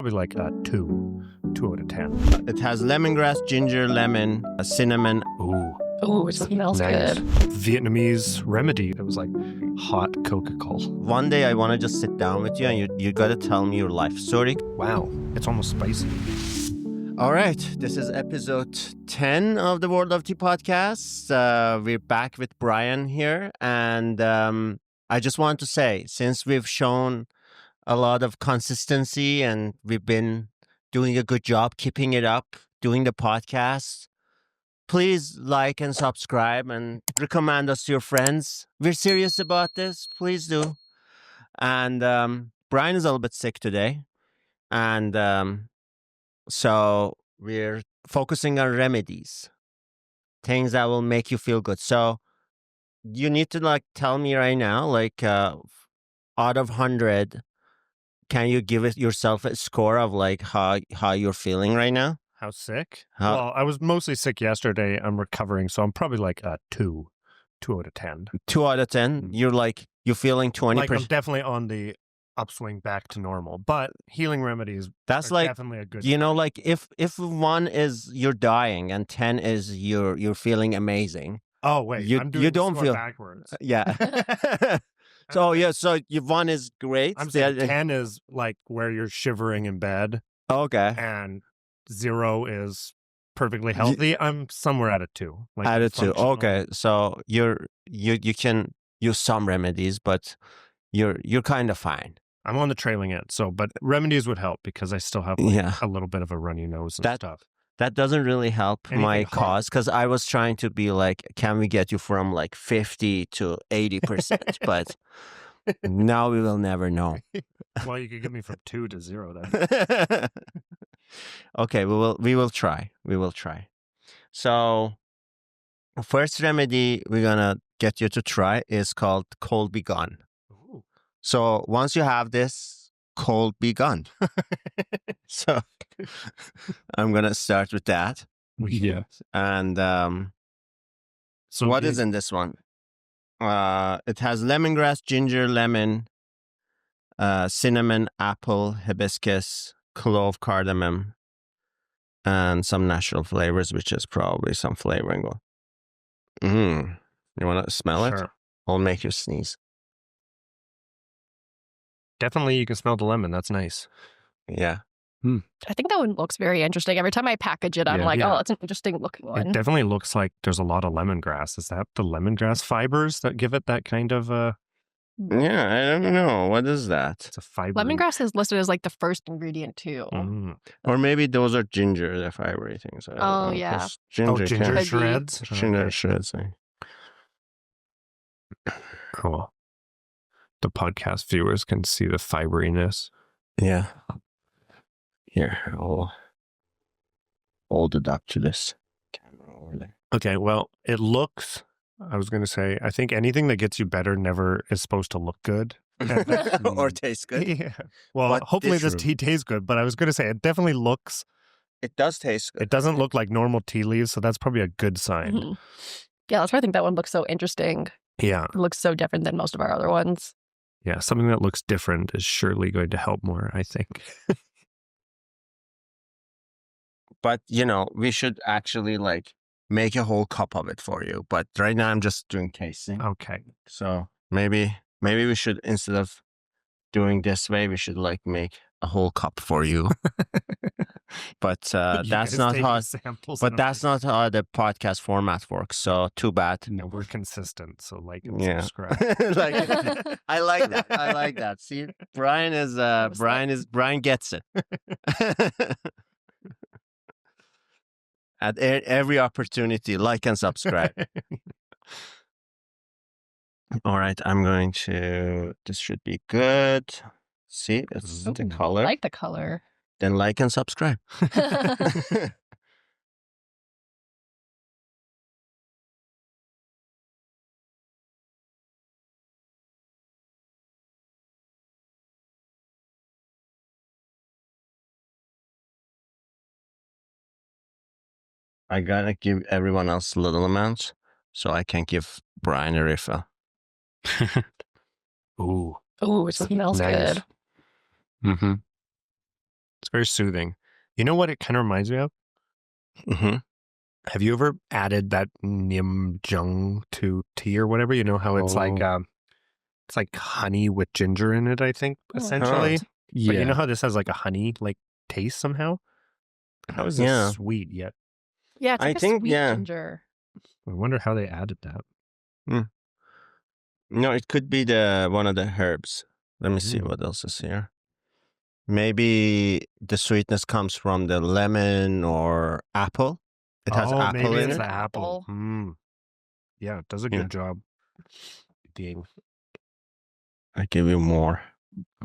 Probably like a 2 out of 10. It has lemongrass, ginger, lemon, cinnamon. Ooh, It smells nice. good. Vietnamese remedy. It was like hot Coca-Cola. One day I want to just sit down with you and you got to tell me your life story. Wow, it's almost spicy. All right, this is episode 10 of the World of Tea podcast. We're back with Brian here. And I just want to say, since we've shown a lot of consistency and we've been doing a good job keeping it up, doing the podcast, please like and subscribe and recommend us to your friends. We're serious about this. Please do. And Brian is a little bit sick today. And so we're focusing on remedies, things that will make you feel good. So you need to tell me right now, out of 100, can you give yourself a score of how you're feeling right now? How sick? Well, I was mostly sick yesterday. I'm recovering, so I'm probably like a 2 out of 10. 2 out of 10? You're feeling 20%? Like I'm definitely on the upswing back to normal, but healing remedies that's definitely a good if 1 is you're dying and 10 is you're feeling amazing. Oh wait, you don't feel backwards. Yeah. So 1 is great. I'm saying 10 is like where you're shivering in bed. Okay. And 0 is perfectly healthy. I'm somewhere at a 2. At a 2. Okay. So you can use some remedies, but you're kind of fine. I'm on the trailing end. But remedies would help because I still have a little bit of a runny nose and stuff. That doesn't really help my cause because I was trying to be like, can we get you from 50 to 80%? But now we will never know. Well, you could get me from 2 to 0 then. Okay, we will try. We will try. So first remedy we're gonna get you to try is called Cold Be Gone. Ooh. So once you have this, cold be gone. So I'm gonna start with that. Yeah. And so what is in this one? It has lemongrass, ginger, lemon, cinnamon, apple, hibiscus, clove, cardamom, and some natural flavors, which is probably some flavoring. You want to smell it? Sure. I'll make you sneeze. Definitely, you can smell the lemon. That's nice. Yeah. I think that one looks very interesting. Every time I package it, I'm oh, that's an interesting looking one. It definitely looks like there's a lot of lemongrass. Is that the lemongrass fibers that give it that kind of Yeah, I don't know. What is that? It's a fiber. Lemongrass is listed as the first ingredient too. Or maybe those are ginger, the fibery things. Oh, yeah. Ginger shreds? Ginger shreds. Cool. The podcast viewers can see the fiberiness. Yeah. Here, I'll deduct to this camera over there. Okay, well, it looks, I was going to say, I think anything that gets you better never is supposed to look good. Or taste good. Yeah. Well, But hopefully this tea tastes good, but I was going to say, it definitely looks. It does taste good. It doesn't look like normal tea leaves, so that's probably a good sign. Mm-hmm. Yeah, that's why I think that one looks so interesting. Yeah. It looks so different than most of our other ones. Yeah, something that looks different is surely going to help more, I think. But, we should actually make a whole cup of it for you. But right now I'm just doing tasting. Okay. So maybe we should, instead of doing this way, we should make a whole cup for you. But that's not how. But that's not how the podcast format works. So too bad. No, we're consistent. So and Yeah. subscribe. I like that. I like that. See, Brian gets it. At every opportunity, like and subscribe. All right, I'm going to. This should be good. See, it's the color. I like the color. Then like and subscribe. I gotta give everyone else little amounts so I can give Brian a refill. Ooh. Ooh, it smells Nice. good. Mm-hmm. It's very soothing. You know what it kind of reminds me of? Mm-hmm. Have you ever added that Jung to tea or whatever? You know how it's like honey with ginger in it, I think, essentially. Oh. But you know how this has like a honey like taste somehow? How is this sweet yet? Yeah, it's like a sweet ginger. I wonder how they added that. No, it could be one of the herbs. Let me see what else is here. Maybe the sweetness comes from the lemon or apple. It has apple maybe in it's it. the apple. Yeah, it does a good job. Ding. I give you more.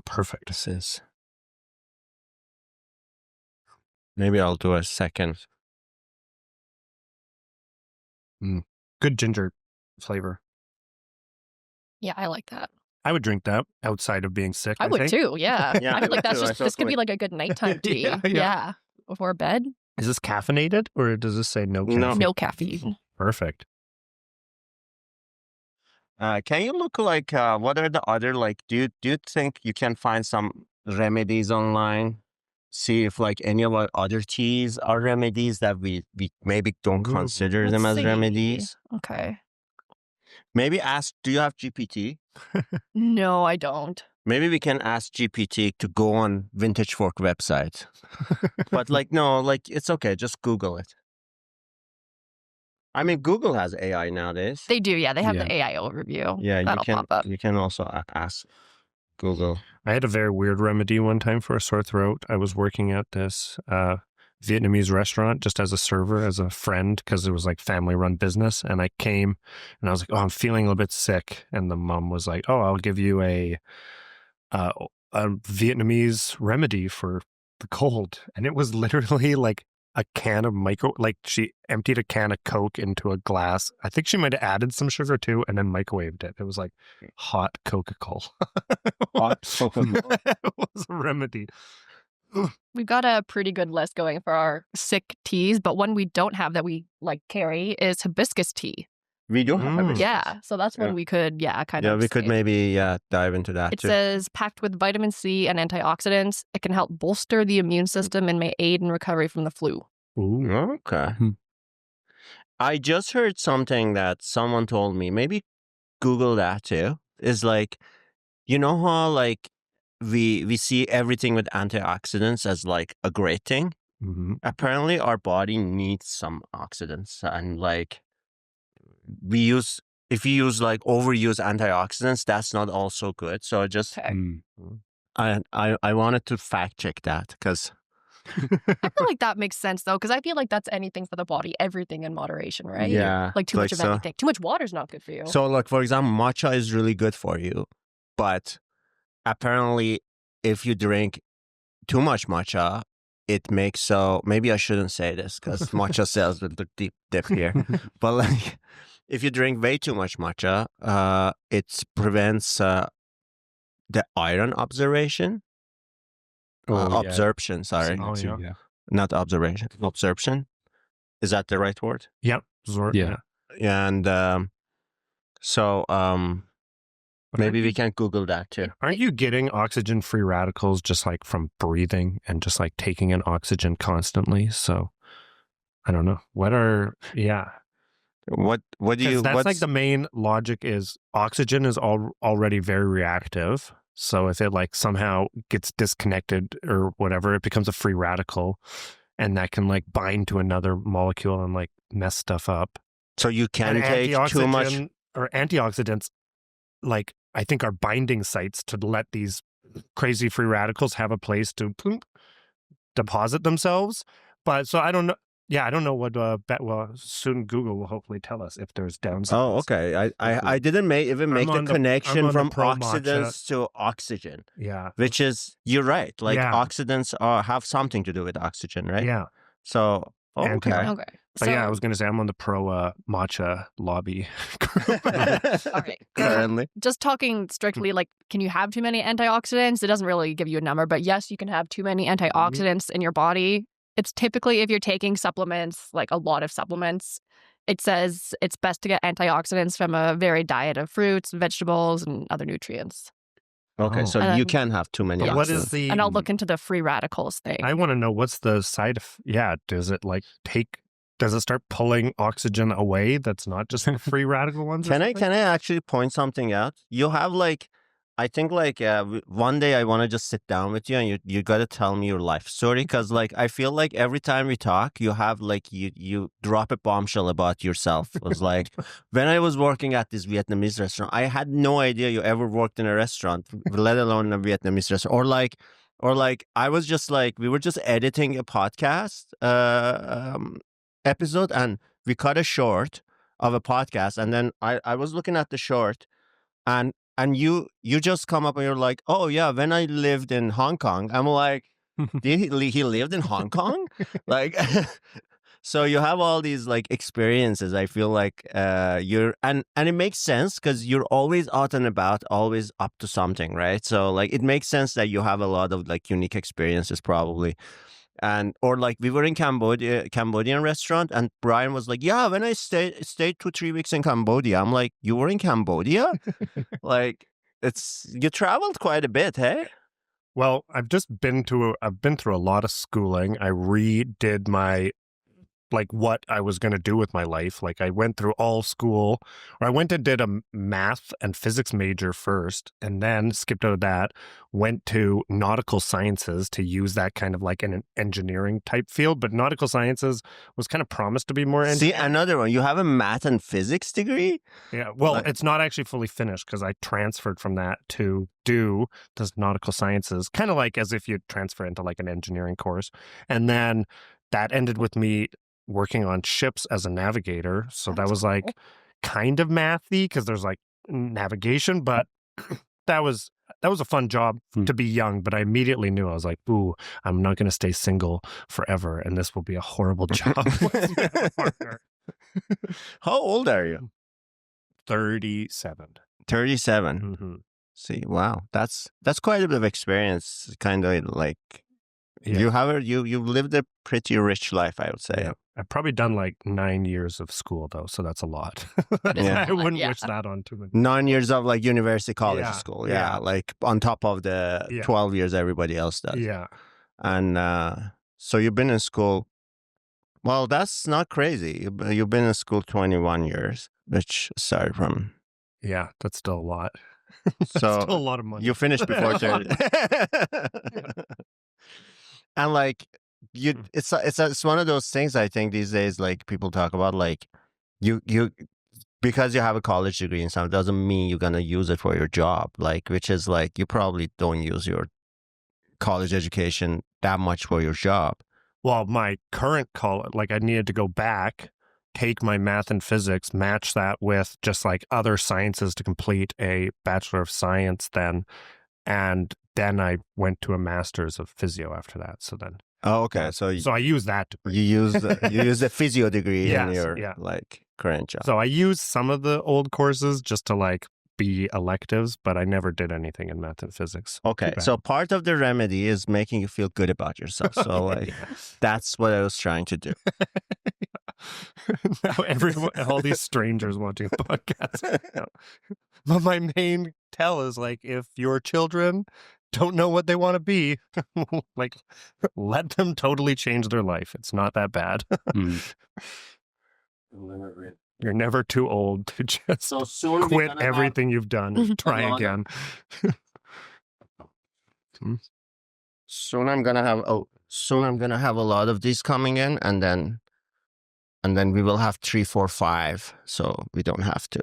Perfect. This is. Maybe I'll do a second. Good ginger flavor. Yeah, I like that. I would drink that outside of being sick. I would too. Yeah. Yeah, I feel like this could be like a good nighttime tea. Yeah. Before bed. Is this caffeinated or does this say no caffeine? No caffeine. Perfect. Can you look like what are the other do you think you can find some remedies online? See if like any of our other teas are remedies that we maybe don't consider them as remedies. Okay. Maybe ask, do you have GPT? No, I don't. Maybe we can ask GPT to go on Vintage Fork website. But no, it's okay. Just Google it. I mean, Google has AI nowadays. They do, yeah. They have the AI overview. Yeah, that'll pop up. You can also ask Google. I had a very weird remedy one time for a sore throat. I was working at this Vietnamese restaurant just as a server, as a friend, because it was like family-run business. And I came and I was like, oh, I'm feeling a little bit sick. And the mom was like, oh, I'll give you a Vietnamese remedy for the cold. And it was literally like a can of she emptied a can of Coke into a glass. I think she might have added some sugar too and then microwaved it. It was like hot Coca-Cola. Hot Coca-Cola. It was a remedy. We've got a pretty good list going for our sick teas, but one we don't have that we carry is hibiscus tea. We do have hibiscus. Yeah, so that's one we could, kind of. Yeah, we could maybe dive into that. It says packed with vitamin C and antioxidants. It can help bolster the immune system and may aid in recovery from the flu. Ooh. Okay. I just heard something that someone told me. Maybe Google that too. Is you know how we see everything with antioxidants as a great thing. Mm-hmm. Apparently, our body needs some oxidants, and if you use overuse antioxidants, that's not also good. So I wanted to fact check that because I feel like that makes sense though, because I feel like that's anything for the body, everything in moderation, right? Yeah, too much of anything. Too much water is not good for you. So for example, matcha is really good for you, but apparently if you drink too much matcha, it makes maybe I shouldn't say this because matcha sales will look deep here, but if you drink way too much matcha, it prevents the iron absorption. Absorption, sorry. Not observation. Absorption. Is that the right word? Yep. Yeah. And so maybe we can Google that too. Aren't you getting oxygen-free radicals just from breathing and just taking in oxygen constantly? So I don't know. What do you? That's the main logic is oxygen is already very reactive. So if it somehow gets disconnected or whatever, it becomes a free radical, and that can bind to another molecule and mess stuff up. So you can take too much, or antioxidants. I think are binding sites to let these crazy free radicals have a place to deposit themselves. But so I don't know. Yeah, I don't know what. Soon Google will hopefully tell us if there's downsides. Oh, okay. I didn't even make the connection from oxidants to oxygen. Yeah, which is you're right. Oxidants have something to do with oxygen, right? Yeah. So okay. But I was going to say I'm on the pro matcha lobby group. All right. Currently. Just talking strictly, can you have too many antioxidants? It doesn't really give you a number, but yes, you can have too many antioxidants in your body. It's typically if you're taking supplements, a lot of supplements, it says it's best to get antioxidants from a varied diet of fruits, vegetables, and other nutrients. Okay, Oh. so And you then- can have too many Yeah. What is oxidants. the? And I'll look into the free radicals thing. I want to know what's the side. Yeah, does it like take? Does it start pulling oxygen away? That's not just the free radical ones. Can I actually point something out? You have like, I think like one day I want to just sit down with you and you got to tell me your life story, because like I feel like every time we talk, you have like you drop a bombshell about yourself. It was like when I was working at this Vietnamese restaurant, I had no idea you ever worked in a restaurant, let alone a Vietnamese restaurant. Or like I was just like, we were just editing a podcast episode and we cut a short of a podcast, and then I was looking at the short, and you just come up and you're like, oh yeah, when I lived in Hong Kong. I'm like, he lived in Hong Kong? Like, so you have all these like experiences. I feel like you're and it makes sense because you're always out and about, always up to something, right? So like it makes sense that you have a lot of like unique experiences probably. And or like we were in Cambodian restaurant, and Brian was like, yeah, when I stayed 2-3 weeks in Cambodia. I'm like, you were in Cambodia? Like, you traveled quite a bit, hey? Well, I've been through a lot of schooling. I redid my like what I was going to do with my life. Like I went through all school, or I went and did a math and physics major first, and then skipped out of that, went to nautical sciences to use that kind of like an engineering type field. But nautical sciences was kind of promised to be more See, engineering. another one. You have a math and physics degree? Yeah, well, Like- it's not actually fully finished because I transferred from that to do this nautical sciences, kind of like as if you transfer into like an engineering course. And then that ended with me working on ships as a navigator. So that That's was cool. like kind of mathy because there's like navigation, but that was a fun job to be young. But I immediately knew, I was like, ooh, I'm not going to stay single forever, and this will be a horrible job. with my partner. How old are you? 37. 37. Mm-hmm. See, wow, that's quite a bit of experience. Kind of like Yeah. you've lived a pretty rich life, I would say. Yeah. I've probably done like 9 years of school though, so that's a lot. is a I lot, wouldn't yeah. wish that on too many. 9 years of like university, college, Yeah, school, yeah. like on top of the Yeah. 12 years everybody else does. Yeah. And so you've been in school. Well, that's not crazy. You've been in school 21 years, which aside from Yeah, that's still a lot. That's So, still a lot of money. you finished before 30. And like it's one of those things I think these days, like people talk about, like you because you have a college degree and something doesn't mean you're gonna use it for your job. Like, which is like you probably don't use your college education that much for your job. Well, my current college, like I needed to go back, take my math and physics, match that with just like other sciences to complete a Bachelor of Science then. And then I went to a master's of physio after that. So then, Oh, okay. So I use that degree. you use the physio degree in Yes, your yeah. like current job. So I used some of the old courses just to like be electives, but I never did anything in math and physics. Okay, Too bad. so part of the remedy is making you feel good about yourself. So like that's what I was trying to do. Now everyone, all these strangers watching a podcast. No. But my main tell is like, if your children don't know what they want to be, like let them totally change their life. It's not that bad. You're never too old to just So soon we're quit gonna have everything you've done and try lot of- again. soon I'm gonna have a lot of these coming in, and then we will have 3, 4, 5. So we don't have to.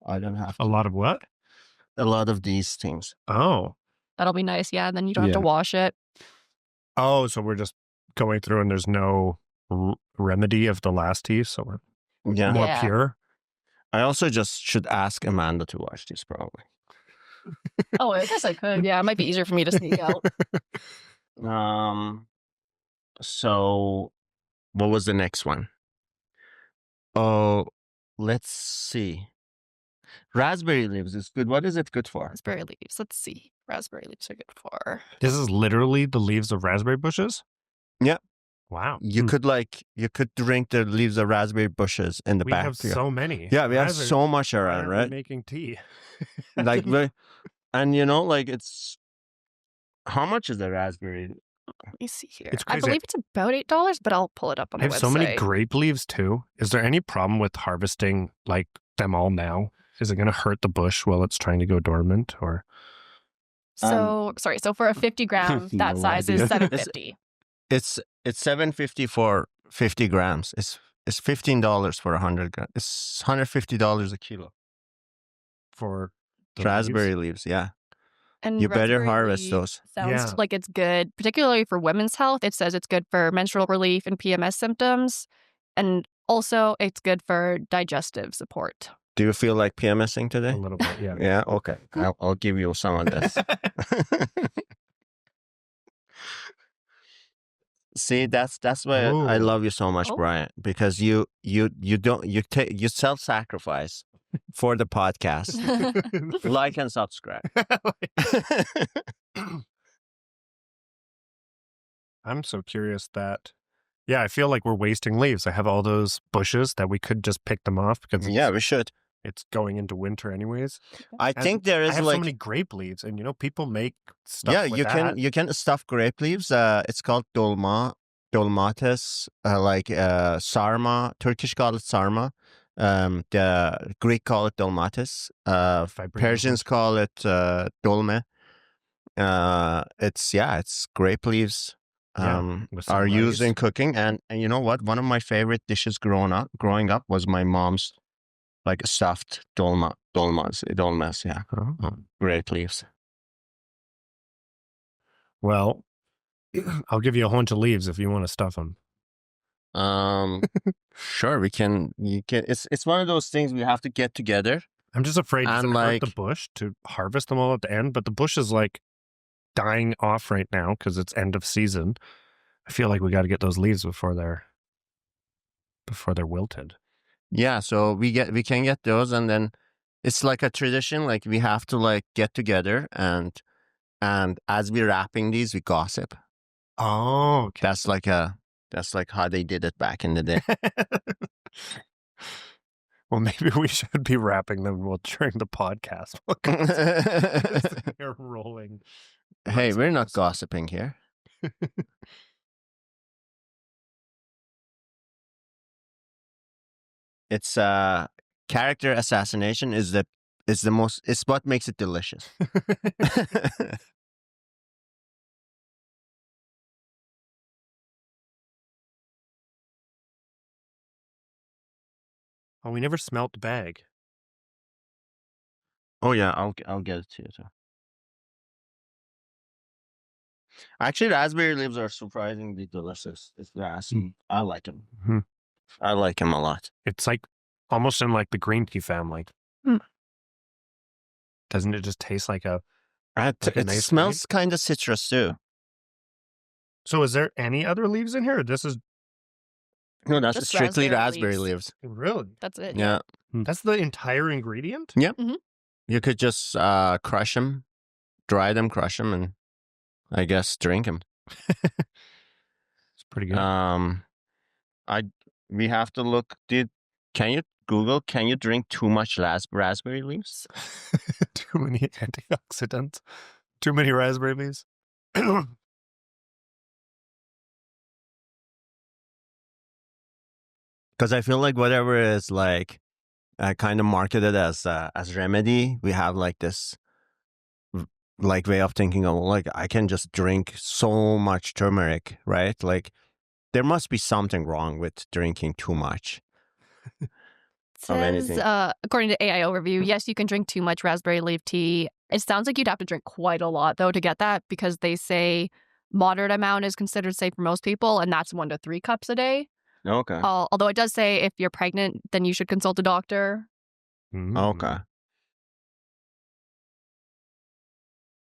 I don't have A lot of what? a lot of these things. Oh. That'll be nice. Yeah. Then you don't have to Yeah. wash it. Oh, so we're just going through and there's no remedy of the last tea, so we're Yeah. more Yeah. pure. I also just should ask Amanda to watch this probably. Oh, I guess I could. Yeah. It might be easier for me to sneak out. So what was the next one? Oh, let's see. Raspberry leaves is good. What is it good for? Raspberry leaves. Let's see. Raspberry leaves are good for. This is literally the leaves of raspberry bushes? Yeah. Wow. You could drink the leaves of raspberry bushes in the We back. have so many. Yeah, we have Raspberry- so much Why around, aren't we right? making tea. Like And you know, like it's how much is the raspberry? Let me see here. It's I crazy. believe it's about $8, but I'll pull it up on I the have website. so many grape leaves too. Is there any problem with harvesting like them all now? Is it going to hurt the bush while it's trying to go dormant, or? So so for a 50 gram, that No size idea. is $7.50. It's $7.50 for 50 grams. It's $15 for 100 grams. It's $150 a kilo For the raspberry leaves? leaves. Yeah, And you better raspberry harvest leaf those. Sounds Yeah. like it's good, particularly for women's health. It says it's good for menstrual relief and PMS symptoms, and also it's good for digestive support. Do you feel like PMSing today? A little bit, yeah. Yeah. Okay. I'll give you some of this. See, that's why I Ooh. love you so much, Oh. Brian, because you self-sacrifice for the podcast. Like and subscribe. I'm so curious that, yeah, I feel like we're wasting leaves. I have all those bushes that we could just pick them off because Yeah, we should. it's going into winter anyways. I And think there I is have like so many grape leaves, and people make stuff. yeah, with that. you can stuff grape leaves. It's called dolmates, sarma. Turkish call it sarma. The Greek call it dolmates. If I bring them Persians call it dolme. It's grape leaves. with some Are used rice. in cooking, and you know what? One of my favorite dishes growing up was my mom's like stuffed dolmas. Yeah, Oh. grape leaves. Well, I'll give you a whole bunch of leaves if you want to stuff them. Sure, we can. You can. It's one of those things we have to get together. I'm just afraid does And, it hurt the like- bush to harvest them all at the end? But the bush is like dying off right now because it's end of season. I feel like we got to get those leaves before they're wilted. Yeah, so we can get those, and then it's like a tradition. Like we have to like get together, and as we're wrapping these, we gossip. Oh, okay. That's like how they did it back in the day. Well, maybe we should be wrapping them during the podcast. They're rolling. Hey, we're not Rice gossiping here. It's character assassination is what makes it delicious. Oh, we never smelt the bag. Oh yeah, I'll get it to you too. Actually, raspberry leaves are surprisingly delicious. If you ask me, I like them. Mhm. I like them a lot. It's like almost in like the green tea family. Mm. Doesn't it just taste like a... It Like a nice smells kind of citrus too. So is there any other leaves in here? This is... No, that's Just strictly raspberry raspberry leaves. leaves. Really? That's it. Yeah. That's the entire ingredient? You could just crush them, dry them, crush them, and I guess drink them. It's pretty good. We have to look. Can you Google? Can you drink too much raspberry leaves? Too many antioxidants. Too many raspberry leaves. Because I feel like whatever is like kind of marketed as remedy, we have like this like way of thinking of like I can just drink so much turmeric, right? Like there must be something wrong with drinking too much. Of anything. Says, according to AI Overview, yes, you can drink too much raspberry leaf tea. It sounds like you'd have to drink quite a lot, though, to get that, because they say moderate amount is considered safe for most people, and that's 1 to 3 cups a day. Okay. Although it does say if you're pregnant, then you should consult a doctor. Mm. Okay.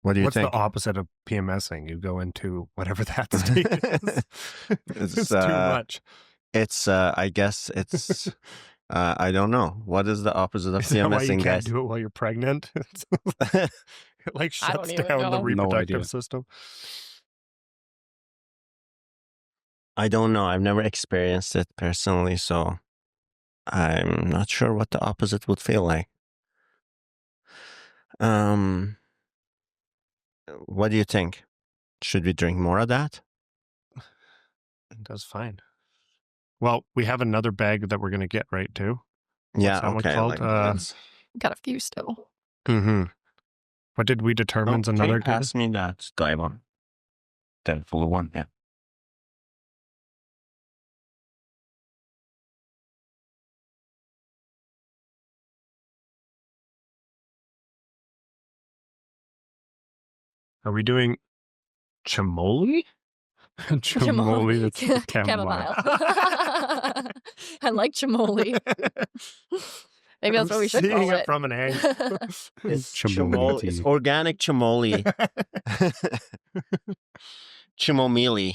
What do you What's think? the opposite of PMSing? You go into whatever that state is. It's too much. It's I guess it's I don't know. What is the opposite of Is that why you PMSing, can't guys? do it while you're pregnant? It like I don't shuts even down the know. No reproductive idea. system. I don't know. I've never experienced it personally, so I'm not sure what the opposite would feel like. What do you think? Should we drink more of that? That's fine. Well, we have another bag that we're going to get, right, too? Yeah, that one okay. called? Got a few still. What did we determine is another good? Pass me that diamond. That full one, yeah. Are we doing chamomile? Chamomile, that's chamomile. I like chamomile. Maybe that's what we should Seeing call it it. from an angle. It's Chamomile It's tea. organic chamomile. Chamomile.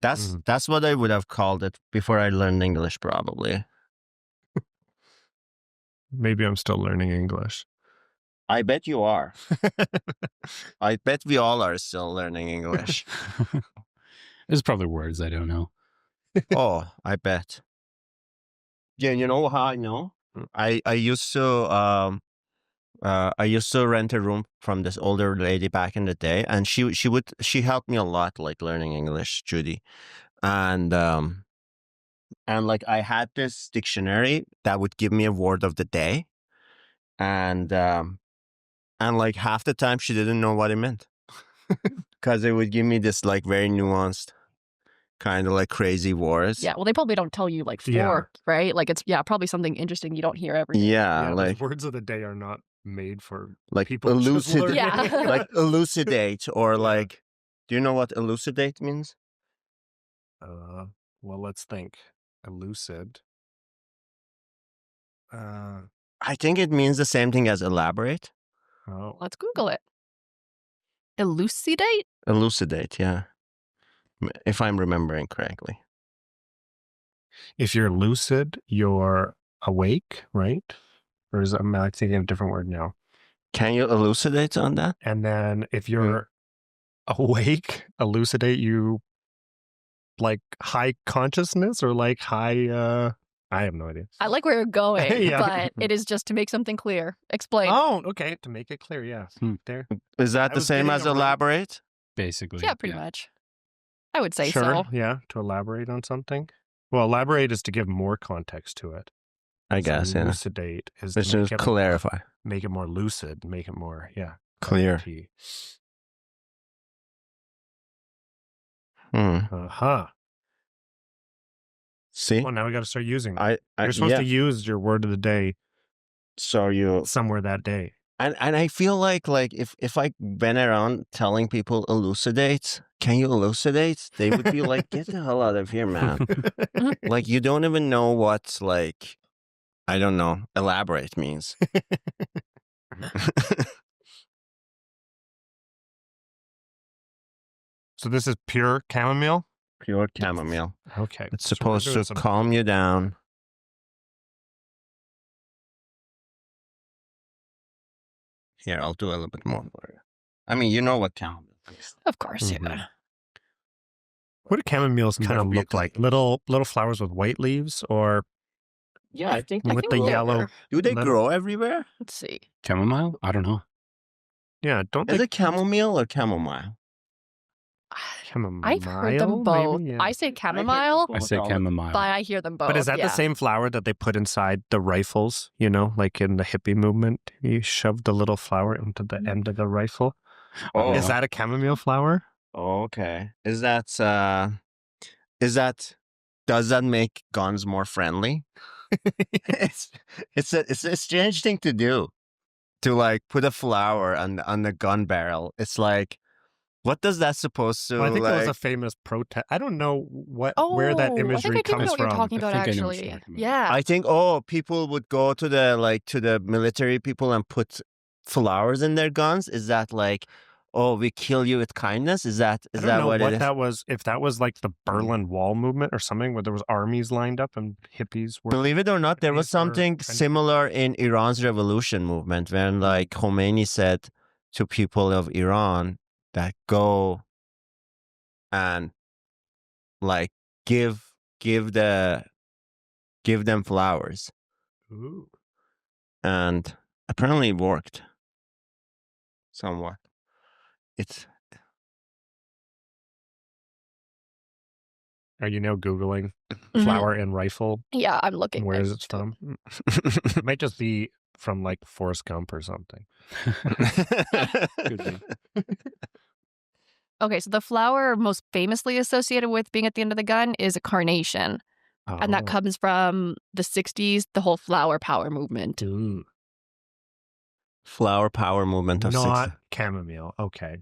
That's what I would have called it before I learned English, probably. Maybe I'm still learning English. I bet you are. I bet we all are still learning English. There's probably words I don't know. Oh, I bet. Yeah, you know how I know? I used to rent a room from this older lady back in the day, and she helped me a lot, like learning English, Judy. And like I had this dictionary that would give me a word of the day, and like half the time she didn't know what it meant, because it would give me this like very nuanced, kind of like crazy words. Yeah, well, they probably don't tell you like fork, right? Like it's probably something interesting you don't hear every day. Yeah, Yeah, like those words of the day are not made for like people just learning. Yeah. like elucidate, or Yeah. like, do you know what elucidate means? Well, let's think. Elucid. I think it means the same thing as elaborate. Oh, Let's Google it. Elucidate? Elucidate, yeah. If I'm remembering correctly. if you're lucid, you're awake, right? Or is am I thinking of a different word now? Can you elucidate on that? And then if you're awake, elucidate, you like high consciousness or like high I have no idea. I like where you're going, Yeah. but it is just to make something clear. Explain. Oh, okay. To make it clear, yeah. There. Is that I the was same getting as it right. elaborate? Basically. Yeah, pretty much. I would say Sure, so. yeah. To elaborate on something. Well, elaborate is to give more context to it. I guess, yeah. Elucidate is Let's to just clarify. make it more lucid, make it more, Clear. clarity. Uh-huh. See? Well, now we got to start using it. You're You're supposed to use your word of the day So you somewhere that day. and I feel like if I went around telling people elucidate, can you elucidate? They would be like, get the hell out of here, man. Like you don't even know what like I don't know, elaborate means. So this is pure chamomile? Pure chamomile. Okay. It's So we're supposed doing to some- calm you down. Here, I'll do a little bit more for you. I mean, you know what chamomile is. Of course, Mhm. yeah. What do chamomiles kind of That'll be look like? Little flowers with white leaves or Yeah, I think with think the they're- yellow? Do they little- grow everywhere? Let's see. Chamomile? I don't know. Yeah, don't Is they? it chamomile or chamomile? Chamomile, I've heard them both. maybe? Yeah. I say chamomile, I say chamomile. but I hear them both. But is that yeah. the same flower that they put inside the rifles, you know, like in the hippie movement? You shove the little flower into the end of the rifle. Oh. Is that a chamomile flower? Okay. Does that make guns more friendly? it's a strange thing to do. To like put a flower on the gun barrel. It's like, what does that supposed to Well, I think like? that was a famous protest. I don't know where that I imagery think I do know comes what you're from. talking about, I think I know what actually. you're talking about. Yeah. I think people would go to the military people and put flowers in their guns. Is that like, we kill you with kindness? Is that I don't know what what it is? that was. If that was like the Berlin Wall movement or something, where there was armies lined up and hippies were. Believe it or not, there was hippies were something trying to- similar in Iran's revolution movement when like Khomeini said to people of Iran that go and like give them flowers. Ooh. and apparently it worked somewhat. It's Are you now Googling Mhm. flower and rifle? Yeah, I'm looking. Where at is it too. from? It might just be from like Forrest Gump or something. Could be. Okay, so the flower most famously associated with being at the end of the gun is a carnation. And that Oh. comes from the 60s, the whole flower power movement. Ooh. flower power movement of Not 60. chamomile. Okay.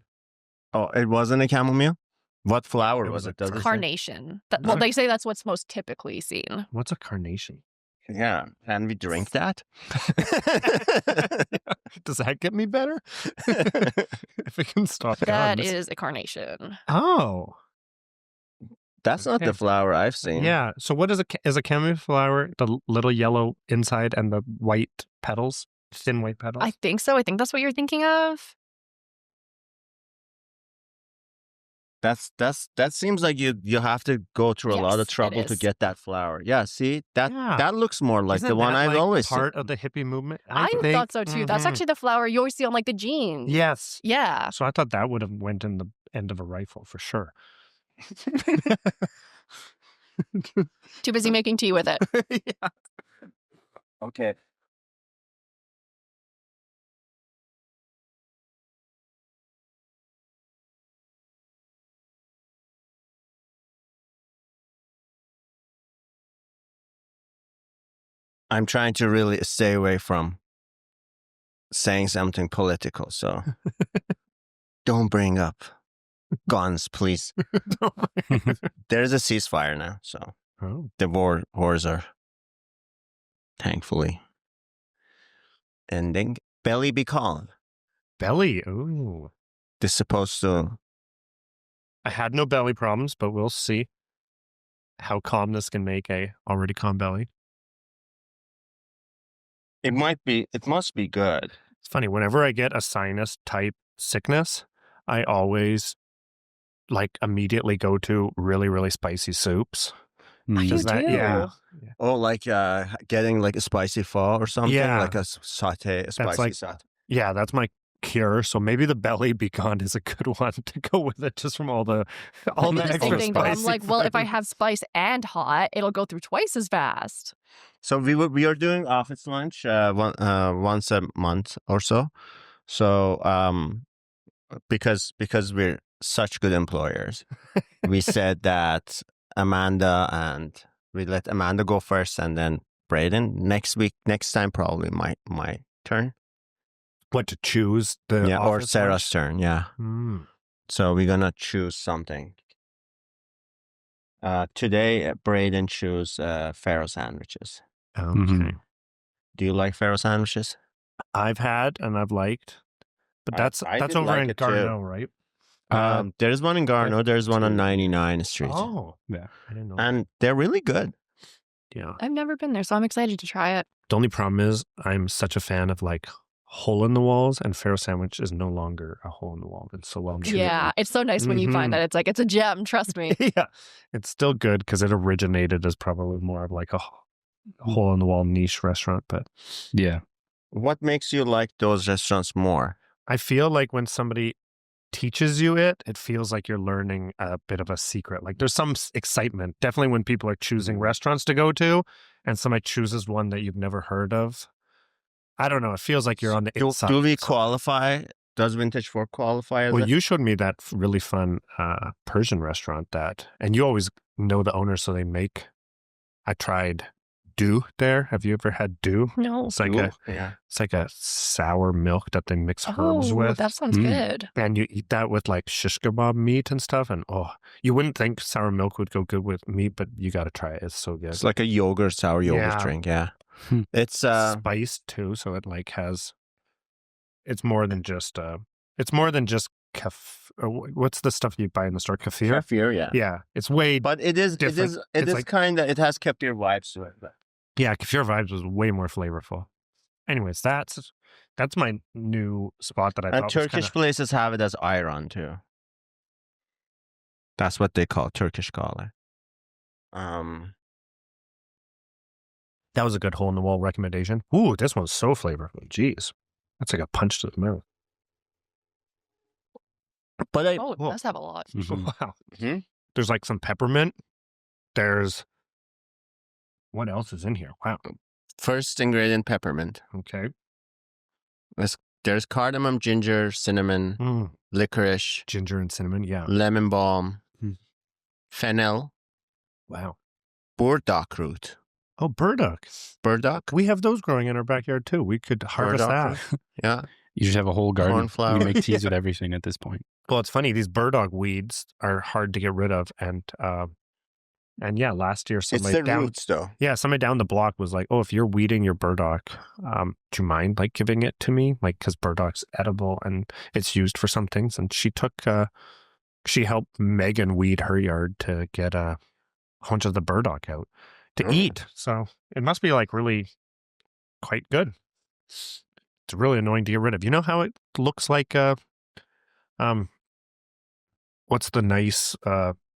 Oh, it wasn't a chamomile? What flower It was was a it? Does it say? Carnation. Well, they say that's what's most typically seen. What's a carnation? Yeah. Can we drink that? Does that get me better? If it can stop That guns. is a carnation. Oh. That's not the Okay. flower I've seen. Yeah. So what is a chamomile flower? The little yellow inside and the white petals, thin white petals. I think so. I think that's what you're thinking of. That seems like you have to go through a lot Yes, of it trouble to is. get that flower. Yeah, see that Yeah. that looks more like Isn't the one that, I've like, always part seen. of the hippie movement. I think- thought so too. That's Mhm. actually the flower you always see on like the jeans. Yes. Yeah. So I thought that would have went in the end of a rifle for sure. Too busy making tea with it. Yeah. Okay. I'm trying to really stay away from saying something political, so don't bring up guns, please. There's a ceasefire now, so Oh. the wars are thankfully ending. Belly be calm. Belly. Ooh. This is supposed to. I had no belly problems, but we'll see how calm this can make a already calm belly. It must be good. It's funny, whenever I get a sinus type sickness, I always like immediately go to really, really spicy soups. You Does that, do. yeah. Oh, like getting like a spicy pho or something, Yeah. like a spicy like- saute. Yeah, that's my cure. So maybe the belly be gone is a good one to go with it, just from all the I do the extra same thing, but I'm spicy like, well, if I food. have spice and hot, it'll go through twice as fast. So we are doing office lunch once a month or so. So because we're such good employers, we said that Amanda and we let Amanda go first, and then Braden next time probably my turn. What, to choose the Yeah, or office Sarah's lunch? turn. Yeah. Mm. So we're gonna choose something. Today, Braden choose farro sandwiches. Okay. Mhm. Do you like farro sandwiches? I've had and I've liked, but I that's did over like in it too. Garneau, right? There's one in Garneau. There's one on two. 99 Street, Oh, Yeah. I didn't know. and they're really good. Yeah. I've never been there, so I'm excited to try it. The only problem is I'm such a fan of like hole in the walls, and farro sandwich is no longer a hole in the wall. It's so well made. Yeah, it's so nice when you find Mhm. that it's a gem. Trust me. Yeah, it's still good because it originated as probably more of like a hole in the wall niche restaurant. But Yeah. What makes you like those restaurants more? I feel like when somebody teaches you it, it feels like you're learning a bit of a secret. Like there's some excitement, definitely when people are choosing restaurants to go to, and somebody chooses one that you've never heard of. I don't know. It feels like you're on the inside. Do we qualify? Does Vintage Fork qualify as Well, a- you showed me that really fun Persian restaurant and you always know the owner, so they make. I tried dew there. Have you ever had dew? No. It's like yeah. it's like a sour milk that they mix herbs Oh, with, that sounds Mm. good. and you eat that with like shish kebab meat and stuff. And you wouldn't think sour milk would go good with meat, but you got to try it. It's so good. It's like a sour yogurt Yeah. drink. Yeah, Hmm. it's spiced too, so it like has. It's more than just. It's more than just what's the stuff you buy in the store? Kefir. kefir. Yeah, Yeah, it's way. but it is Different. it It's is like- kind of, it has kefir vibes to it. But Yeah, Kefir Vibes was way more flavorful. Anyways, that's my new spot that I thought was Turkish kinda, places have it as ayran too. That's what they call Turkish collar. That was a good hole in the wall recommendation. Ooh, this one's so flavorful. Jeez. That's like a punch to the mouth. But I, Oh, it does have a lot. wow. Mm-hmm. There's like some peppermint. There's, what else is in here? Wow. First ingredient, peppermint. Okay. There's cardamom, ginger, cinnamon, licorice, Ginger and cinnamon. Yeah. lemon balm, Hmm. fennel, Wow. burdock root. Oh, burdock. Burdock? We have those growing in our backyard too. We could harvest Burdock that. Yeah. You should have a whole garden. Cornflower. We make teas with everything at this point. Well, it's funny. These burdock weeds are hard to get rid of. And yeah, last year It's somebody the roots, though. somebody down the block was like, "Oh, if you're weeding your burdock, do you mind like giving it to me? Like, because burdock's edible and it's used for some things." And she helped Megan weed her yard to get a bunch of the burdock out to eat. So it must be like really quite good. It's really annoying to get rid of. You know how it looks like what's the nice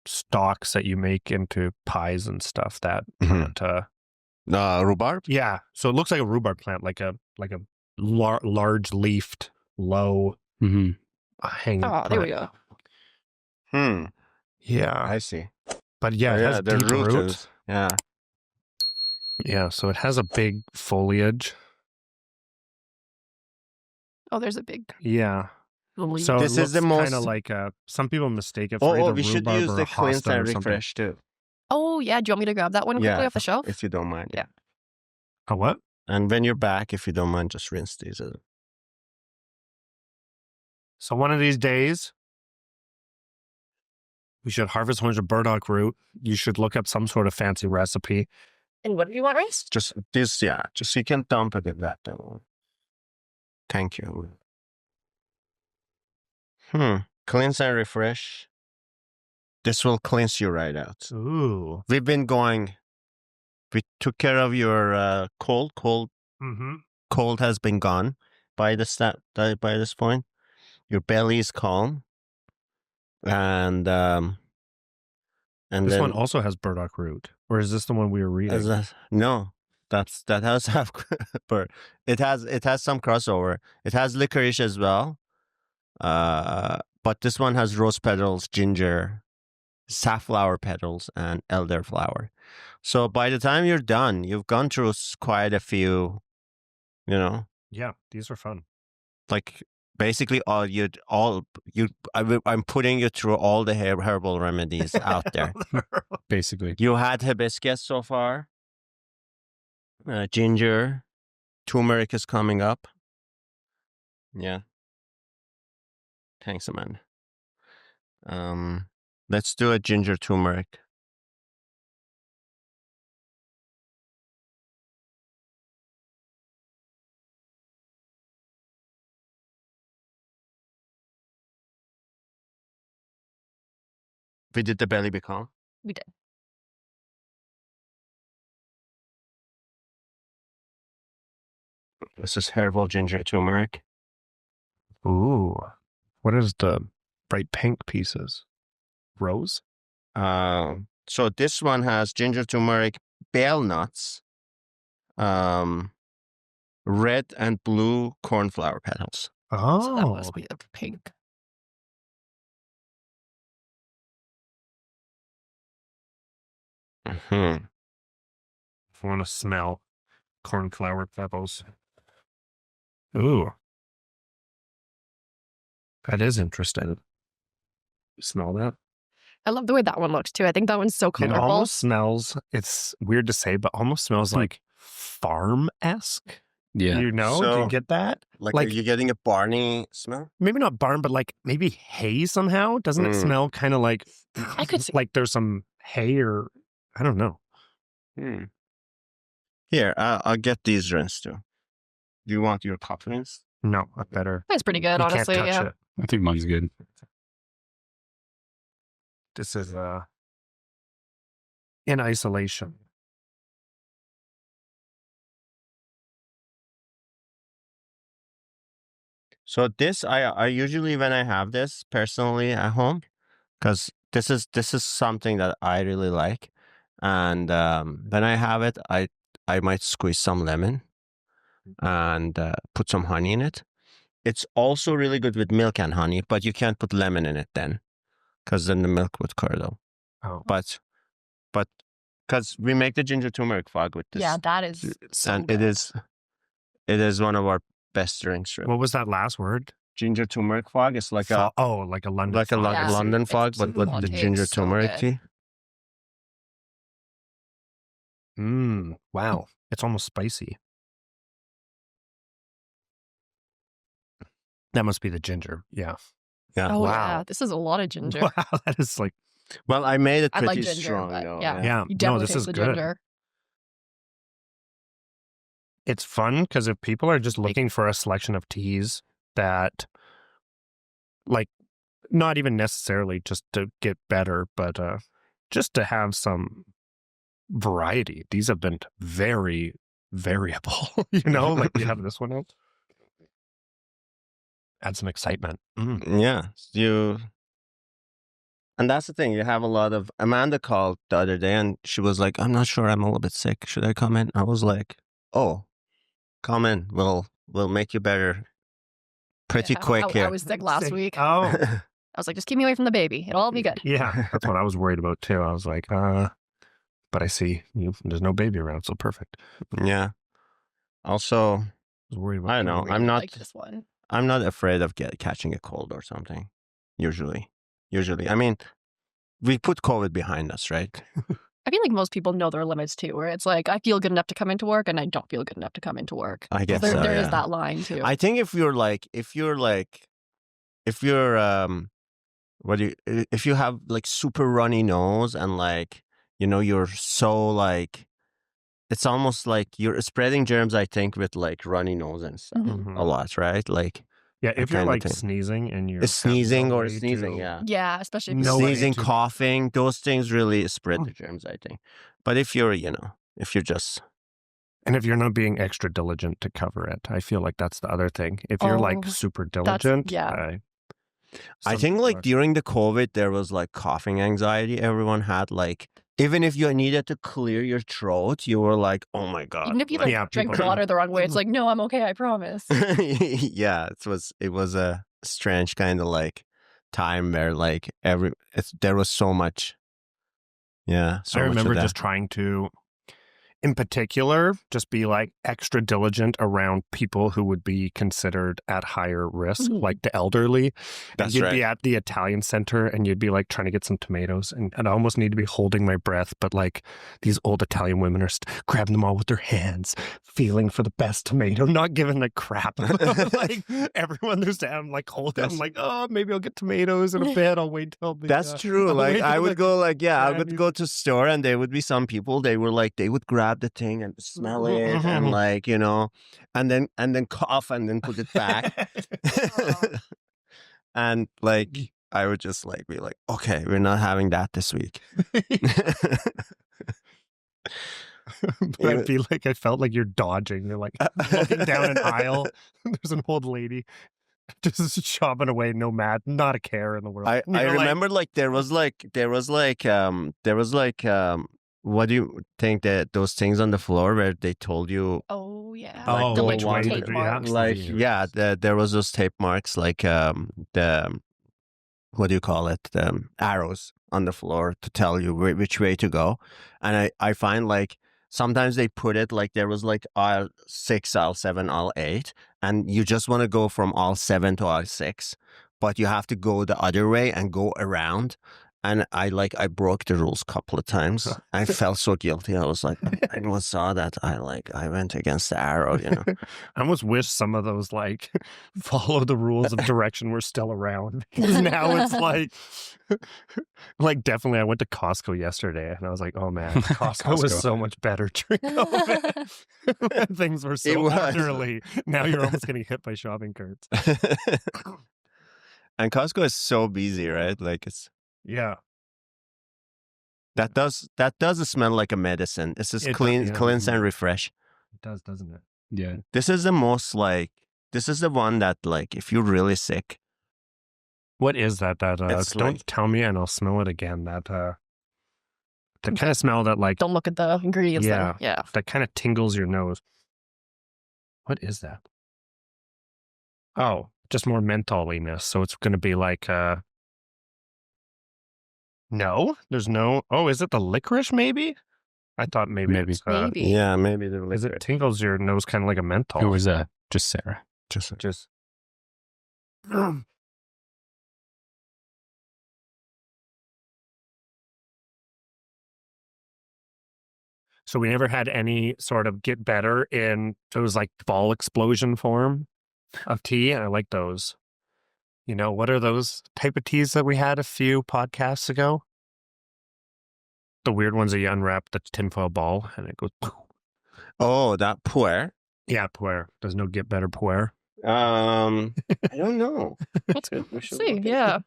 stalks that you make into pies and stuff that plant, Rhubarb? yeah, so it looks like a rhubarb plant, like a large leafed, low hanging Oh, there we plant. go. Yeah, I see. but yeah, it has the deep root roots. is- Yeah. Yeah, so it has a big foliage. Oh, there's a big Yeah, leaf. so This it is the looks kind most- of like some people mistake it for either we should rhubarb use or the a cleanse hosta and or something. refresh, too. Oh, yeah. Do you want me to grab that one quickly Yeah. off the shelf? If you don't mind. Yeah. A what? And when you're back, if you don't mind, just rinse these. So one of these days, we should harvest a bunch of burdock root. You should look up some sort of fancy recipe. And what do you want, Rice? Just this, yeah. Just so you can dump it in that. Thank you. Cleanse and refresh. This will cleanse you right out. Ooh. We took care of your cold. Mm-hmm. Cold has been gone by this point. Your belly is calm. And This then, one also has burdock root. Or is this the one we were reading? No, that has have it has some crossover. It has licorice as well. But this one has rose petals, ginger, safflower petals, and elderflower. So by the time you're done, you've gone through quite a few, Yeah, these are fun. like basically I'm putting you through all the herbal remedies out there. Basically. You had hibiscus so far. Ginger, turmeric is coming up. Yeah. Thanks, Amanda. Let's do a ginger turmeric. We did the belly become. We did. This is herbal ginger turmeric. Ooh. What is the bright pink pieces? Rose? So this one has ginger turmeric, bale nuts, red and blue cornflower petals. Oh. So that must be the pink. I want to smell cornflower petals. Ooh. That is interesting. You smell that? I love the way that one looks too. I think that one's so It colorful. almost smells, it's weird to say, but almost smells like farm-esque. Yeah. You know? Do So- you get that? Like, Like- are you getting a Barney smell? Maybe not barn, but like maybe hay somehow. Doesn't it smell kind of like I could see. like there's some hay or I don't know. Here, I'll get these rinsed too. Do you want your cup rinsed? No, I better. That's pretty good, You honestly. can't touch Yeah. it. I think mine's good. This is in isolation. So this, I usually when I have this personally at home, because this is something that I really like, and when I have it, I I might squeeze some lemon and put some honey in it. It's also really good with milk and honey, but you can't put lemon in it then, because then the milk would curdle. Oh. But because we make the ginger turmeric fog with this, Yeah, that is so and good. it is one of our best drinks. Really. What was that last word? Ginger turmeric fog is like a like a London like a fog. Yeah. London fog, but with hot the take, ginger so turmeric good. tea. Wow. It's almost spicy. That must be the ginger. Yeah. Yeah. Oh Wow. yeah, this is a lot of ginger. Wow. That is like, Well, I made it I pretty like ginger, strong but though. yeah. yeah. You No, definitely this taste is the good. ginger. It's fun because if people are just looking for a selection of teas that, like, not even necessarily just to get better, but just to have some variety. These have been very variable, you know, like you have this one out. Add some excitement. Yeah, and that's the thing. You have a lot of. Amanda called the other day, and she was like, "I'm not sure. I'm a little bit sick. Should I come in?" I was like, "Oh, come in. We'll make you better pretty Yeah, quick I here." was sick last week. Oh, I was like, just keep me away from the baby. It'll all be good. yeah. That's what I was worried about too. I was like, but I see there's no baby around, so perfect. Yeah. Also, I was worried about I don't know. I really I'm not. like this one. I'm not afraid of catching a cold or something. Usually, I mean, we put COVID behind us, right? I feel like most people know their limits too, where it's like, I feel good enough to come into work and I don't feel good enough to come into work. I guess There so, is yeah. that line too. I think if you're if you have like super runny nose and like, you know, you're so like, it's almost like you're spreading germs, I think, with like runny nose and stuff Mhm. a lot, right? Like, Yeah, if you're kind of like thing. sneezing and you're it's sneezing no or way sneezing, to- yeah. Yeah, especially if No you're way Sneezing, to- coughing, those things really spread the germs, I think. But if you're, if you're just, And if you're not being extra diligent to cover it, I feel like that's the other thing. If you're like Oh, super diligent, yeah. I some think people like are- during the COVID, there was like coughing anxiety. Everyone had like, even if you needed to clear your throat, you were like, oh my God. even if you like, like Yeah, drink people- water the wrong way, it's like, no, I'm okay, I promise. yeah, it was a strange kind of like time where like there was so much. Yeah. So I much of remember that. just trying to, in particular, just be like extra diligent around people who would be considered at higher risk, Mhm. like the elderly. That's and you'd right. be at the Italian center and you'd be like trying to get some tomatoes, and I almost need to be holding my breath, but like these old Italian women are grabbing them all with their hands, feeling for the best tomato, not giving a crap. Like everyone there's I'm like holding, I'm like, oh, maybe I'll get tomatoes in a bit. I'll wait till the, That's true. I'll Like wait I till would the- go like, I brand would new- go to store and there would be some people, they would grab the thing and smell it and like, and then cough and then put it back. And like, I would just like be like, okay, we're not having that this week. But I feel like I felt like you're dodging. You're like looking down an aisle. There's an old lady just chopping away, not a care in the world. I And you're like, remember like there was like what do you think that those things on the floor where they told you Oh yeah, Oh, the which like one tape would- marks. like Yeah. there was those tape marks like the what do you call it, the arrows on the floor to tell you which way to go. And I find like sometimes they put it like there was like aisle 6, aisle 7, aisle 8, and you just want to go from aisle 7 to aisle 6, but you have to go the other way and go around. And I broke the rules a couple of times. I felt so guilty. I was like, anyone saw that? I went against the arrow, I almost wish some of those like follow the rules of direction were still around, because now it's like definitely. I went to Costco yesterday and I was like, oh man, Costco was Costco. so much better during COVID. When things were It so was. orderly. Now you're almost getting hit by shopping carts. And Costco is so busy, right? Like Yeah. that does smell like a medicine. It's just It does, clean, yeah. cleanse and refresh. It does, doesn't it? Yeah. This is the most this is the one that like if you're really sick, What is that? It's Don't like- tell me and I'll smell it again. That that kind of smell that like Don't look at the ingredients. Yeah. Then. Yeah. that kind of tingles your nose. What is that? Oh, just more mentholiness. So it's going to be like no, there's no. Oh, is it the licorice? Maybe. I thought maybe. Maybe. It's, Maybe. Yeah, maybe the Because liquor. it tingles your nose kind of like a menthol. Who was that? Just Sarah. Just. So we never had any sort of get better in those like ball explosion form of tea. And I like those. You know, what are those type of teas that we had a few podcasts ago? The weird ones that you unwrap the tinfoil ball and it goes. Oh, that puer. Yeah, puer. There's no get better puer. I don't know. Let's see. Yeah.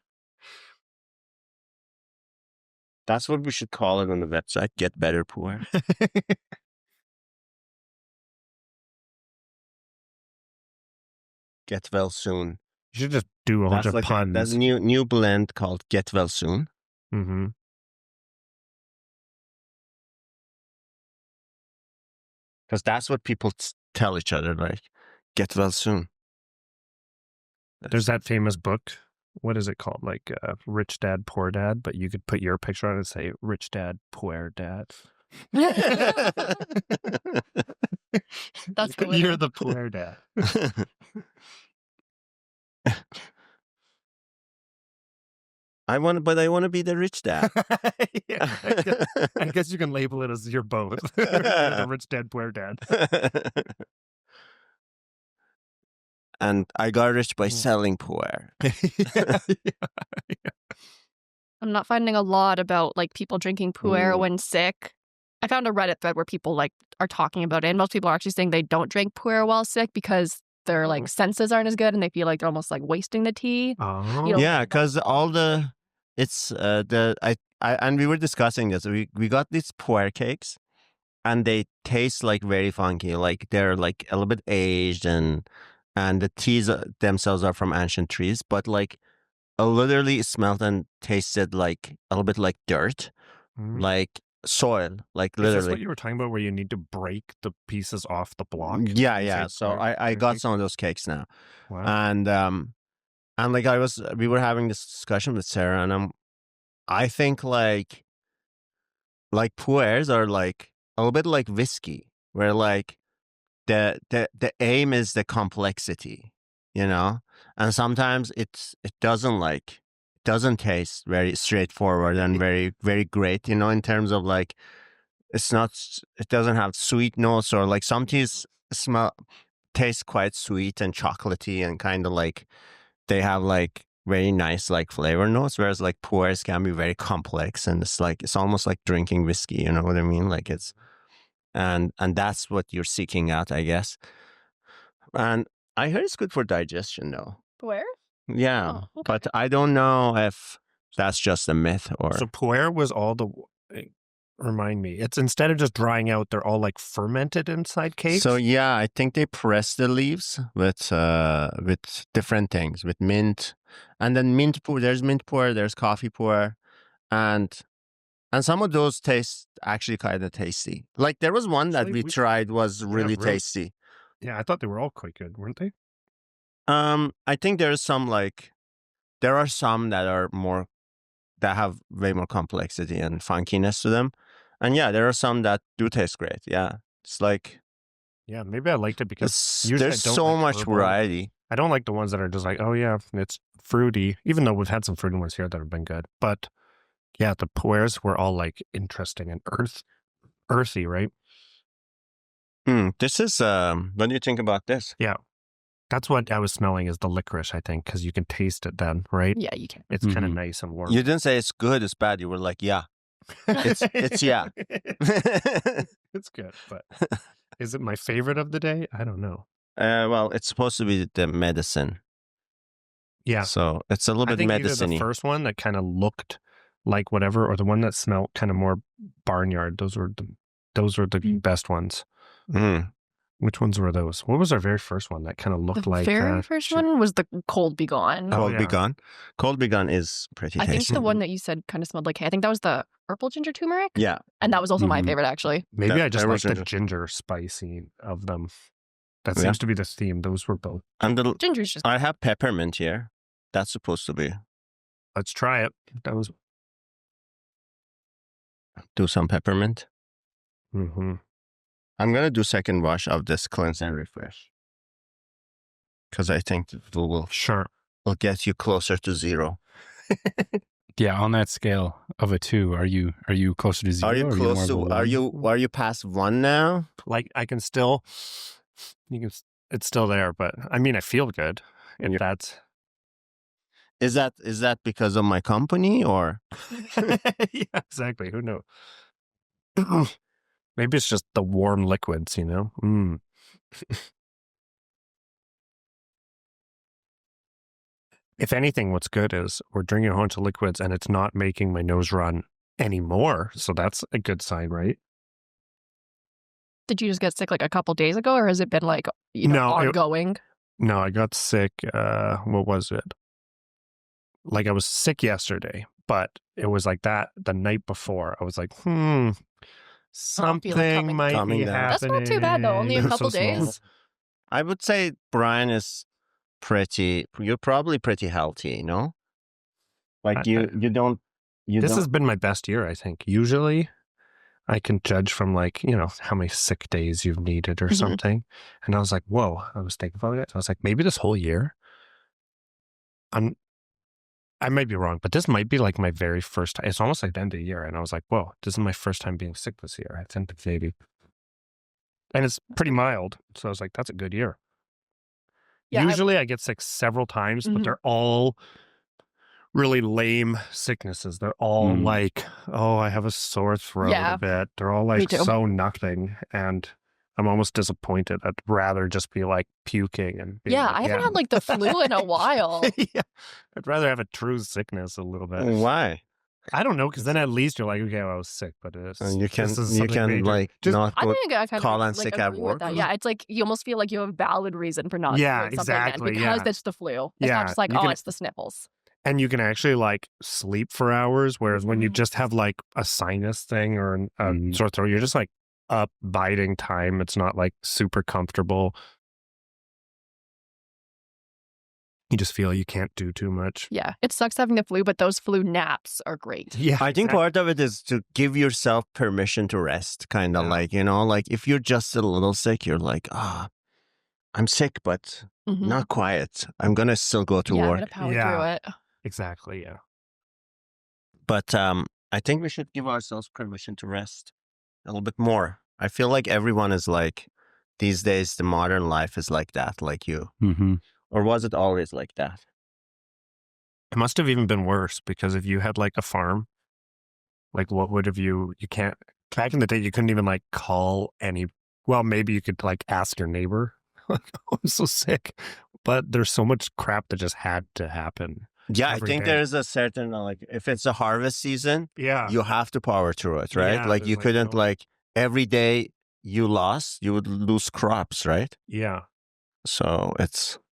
That's what we should call it on the website. Get better puer. Get well soon. You should just do a bunch That's of like puns. that's a new blend called Get Well Soon. Mm-hmm. Because that's what people tell each other, like, get well soon. There's that famous book. What is it called? Like Rich Dad, Poor Dad. But you could put your picture on it and say Rich Dad, Poor Dad. That's the You're winner. the poor dad. I want to be the rich dad. Yeah, I guess you can label it as you're both. You're the Rich Dad, Poor Dad. And I got rich by selling puer. Yeah. I'm not finding a lot about like people drinking puer Mm. when sick. I found a Reddit thread where people like are talking about it, and most people are actually saying they don't drink puer while sick because their like senses aren't as good, and they feel like they're almost like wasting the tea. Oh. You know, Yeah, because all the it's I and we were discussing this. We got these puer cakes, and they taste like very funky. Like they're like a little bit aged, and the teas themselves are from ancient trees, but like literally smelled and tasted like a little bit like dirt, Mm. like soil, like Is this literally. what you were talking about where you need to break the pieces off the block? Yeah, You yeah. say So puer- I puer got cake? some of those cakes now, Wow. and like we were having this discussion with Sarah, and I think like puers are like a little bit like whiskey, where like the aim is the complexity, you know, and sometimes it doesn't taste very straightforward and very very great, you know, in terms of like it doesn't have sweet notes, or like some teas taste quite sweet and chocolatey and kind of like they have like very nice like flavor notes, whereas like puers can be very complex, and it's almost like drinking whiskey, you know what I mean? Like it's and that's what you're seeking out, I guess. And I heard it's good for digestion though. puer. Yeah, Oh, okay. but I don't know if that's just a myth or So puer was all the. Remind me, it's instead of just drying out, they're all like fermented inside cakes. So yeah, I think they press the leaves with different things, with mint, and then mint puer. There's mint puer, there's coffee puer, and some of those taste actually kind of tasty. Like there was one that Actually, we we- tried was really really. tasty. Yeah, I thought they were all quite good, weren't they? I think there are some that are more that have way more complexity and funkiness to them, and yeah, there are some that do taste great. Yeah, it's like Yeah, maybe I liked it because usually there's I don't so like much herbal. variety. I don't like the ones that are just like, oh yeah, it's fruity. Even though we've had some fruity ones here that have been good, but yeah, the puers were all like interesting and earthy, right? This is what do you think about this? That's what I was smelling is the licorice, I think, because you can taste it then, right? Yeah, you can. It's kind of Mhm. nice and warm. You didn't say it's good, it's bad. You were like, yeah. it's yeah. It's good, but is it my favorite of the day? I don't know. Well, it's supposed to be the medicine. Yeah. So it's a little I bit think either the medicine-y. first one that kind of looked like whatever, or the one that smelled kind of more barnyard. Those were the best ones. Mm. Which ones were those? What was our very first one that kind of looked The like? very first one was the Cold Be Gone. Oh, Cold yeah. Be Gone. Cold Be Gone is pretty I think tasty. the one that you said kind of smelled like hay. I think that was the purple ginger turmeric. Yeah. And that was also my Mhm. favorite, actually. Maybe That- I just that like was the it. ginger spicy of them. That Yeah. seems to be the theme. Those were both. And Ginger's just I have peppermint here. That's supposed to be. Let's try it. That was. Do some peppermint. Mm-hmm. I'm going to do second wash of this cleanse and refresh. Because I think it will Sure. get you closer to 0. Yeah, on that scale of a 2, are you closer to 0? Are you or close more of a to? 1? Are you past 1 now? Like I can still. You can. It's still there, but I mean, I feel good. If Yeah. that's. Is that because of my company or? Yeah, exactly. Who knows? Maybe it's just the warm liquids, you know? Mm. If anything, what's good is we're drinking a whole bunch of liquids and it's not making my nose run anymore. So that's a good sign, right? Did you just get sick like a couple days ago, or has it been like No, ongoing? No, I got sick. What was it? Like I was sick yesterday, but it was like that the night before. I was like, something coming. might Coming be down. That's happening. not too bad, though. Only a It was couple so small. days. I would say Brian is you're probably pretty healthy, no? Like you don't. This has been my best year, I think. Usually I can judge from like, how many sick days you've needed or Mhm. something. And I was like, whoa, I was thinking about it. I was like, maybe this whole year, I might be wrong, but this might be like my very first time. It's almost like the end of the year. And I was like, whoa, this is my first time being sick this year. I think maybe. And it's pretty mild. So I was like, that's a good year. Yeah, Usually I get sick several times, but Mhm. they're all really lame sicknesses. They're all Mm. like, oh, I have a sore throat Yeah. a bit. They're all Me like too. so nothing. And I'm almost disappointed. I'd rather just be like puking and being Yeah, like, I haven't had like the flu in a while. Yeah. I'd rather have a true sickness a little bit. Why? I don't know, because then at least you're like, okay, well, I was sick, but it's, And you this is something can major. like Just- not I go. think I kind call of in like sick at agree with work? that. Yeah, it's like you almost feel like you have a valid reason for not Yeah, doing something then exactly, because yeah. it's the flu. It's Yeah, not just like, you can- it's the sniffles. And you can actually like sleep for hours, whereas when you Mhm. just have like a sinus thing or a Mhm. sore throat, you're just like up biding time. It's not like super comfortable. You just feel you can't do too much. Yeah, it sucks having the flu, but those flu naps are great. Yeah, I think part of it is to give yourself permission to rest, kind of Yeah. like, like if you're just a little sick, you're like, I'm sick, but Mhm. not quiet. I'm going to still go to Yeah, I'm work. gonna power Yeah. through it. exactly. Yeah. But I think we should give ourselves permission to rest a little bit more. I feel like everyone is like, these days, the modern life is like that, like you. Mm-hmm. Or was it always like that? It must have even been worse because if you had like a farm, like what would have you can't, back in the day, you couldn't even like call well, maybe you could like ask your neighbor, like, oh, I'm so sick. But there's so much crap that just had to happen. Yeah, Every I think day. there's a certain, like, if it's a harvest season, Yeah. you have to power through it, right? Yeah, like there's you like couldn't no- like every day you would lose crops, right? Yeah. So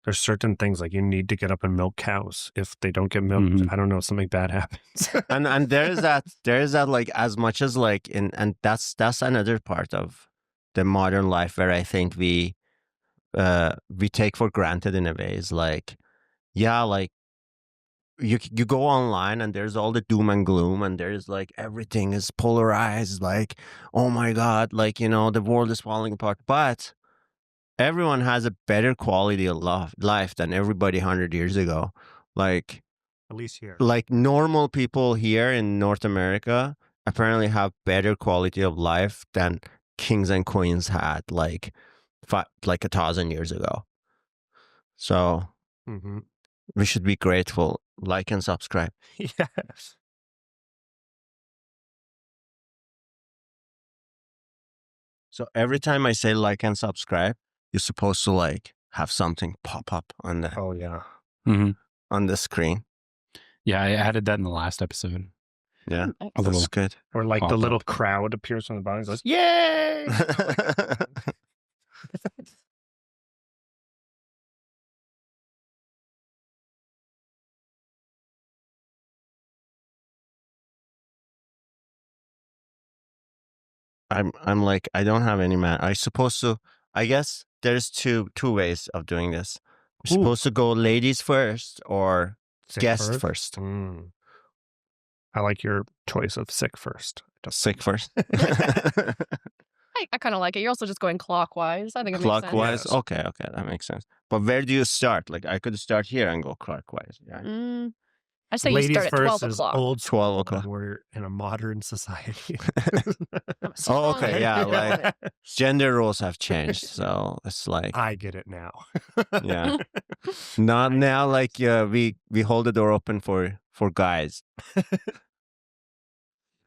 There's certain things like you need to get up and milk cows. If they don't get milked, Mhm. I don't know, something bad happens. and there is that like as much as like and that's another part of the modern life where I think we take for granted in a way is like, yeah, like you go online and there's all the doom and gloom and there's like everything is polarized, like, oh my God, like, the world is falling apart. But everyone has a better quality of life than everybody 100 years ago. Like, At least here. like normal people here in North America apparently have better quality of life than kings and queens had like 1,000 years ago. So Mm-hmm. we should be grateful. Like and subscribe. Yes. So every time I say like and subscribe, you're supposed to like have something pop up on the Oh, yeah. Mm-hmm. on the screen. Yeah, I added that in the last episode. Yeah, Nice. A little that's good. Or like the Pop little up. crowd appears from the bottom and goes, yay! I'm like, I don't have any man. I supposed to. I guess there's two ways of doing this. You're supposed to go ladies first or Sick guest first. I like your choice of sick first. Sick first. I kind of like it. You're also just going clockwise. I think it Clockwise. Yes. Okay, that makes sense. But where do you start? Like I could start here and go clockwise. Yeah. makes sense. I say Ladies you start at first 12 is o'clock. old 12 school, o'clock. and we're in a modern society. Oh, okay, yeah, I love like- it. Gender roles have changed, so it's like I get it now. yeah. Not now. Like we hold the door open for guys.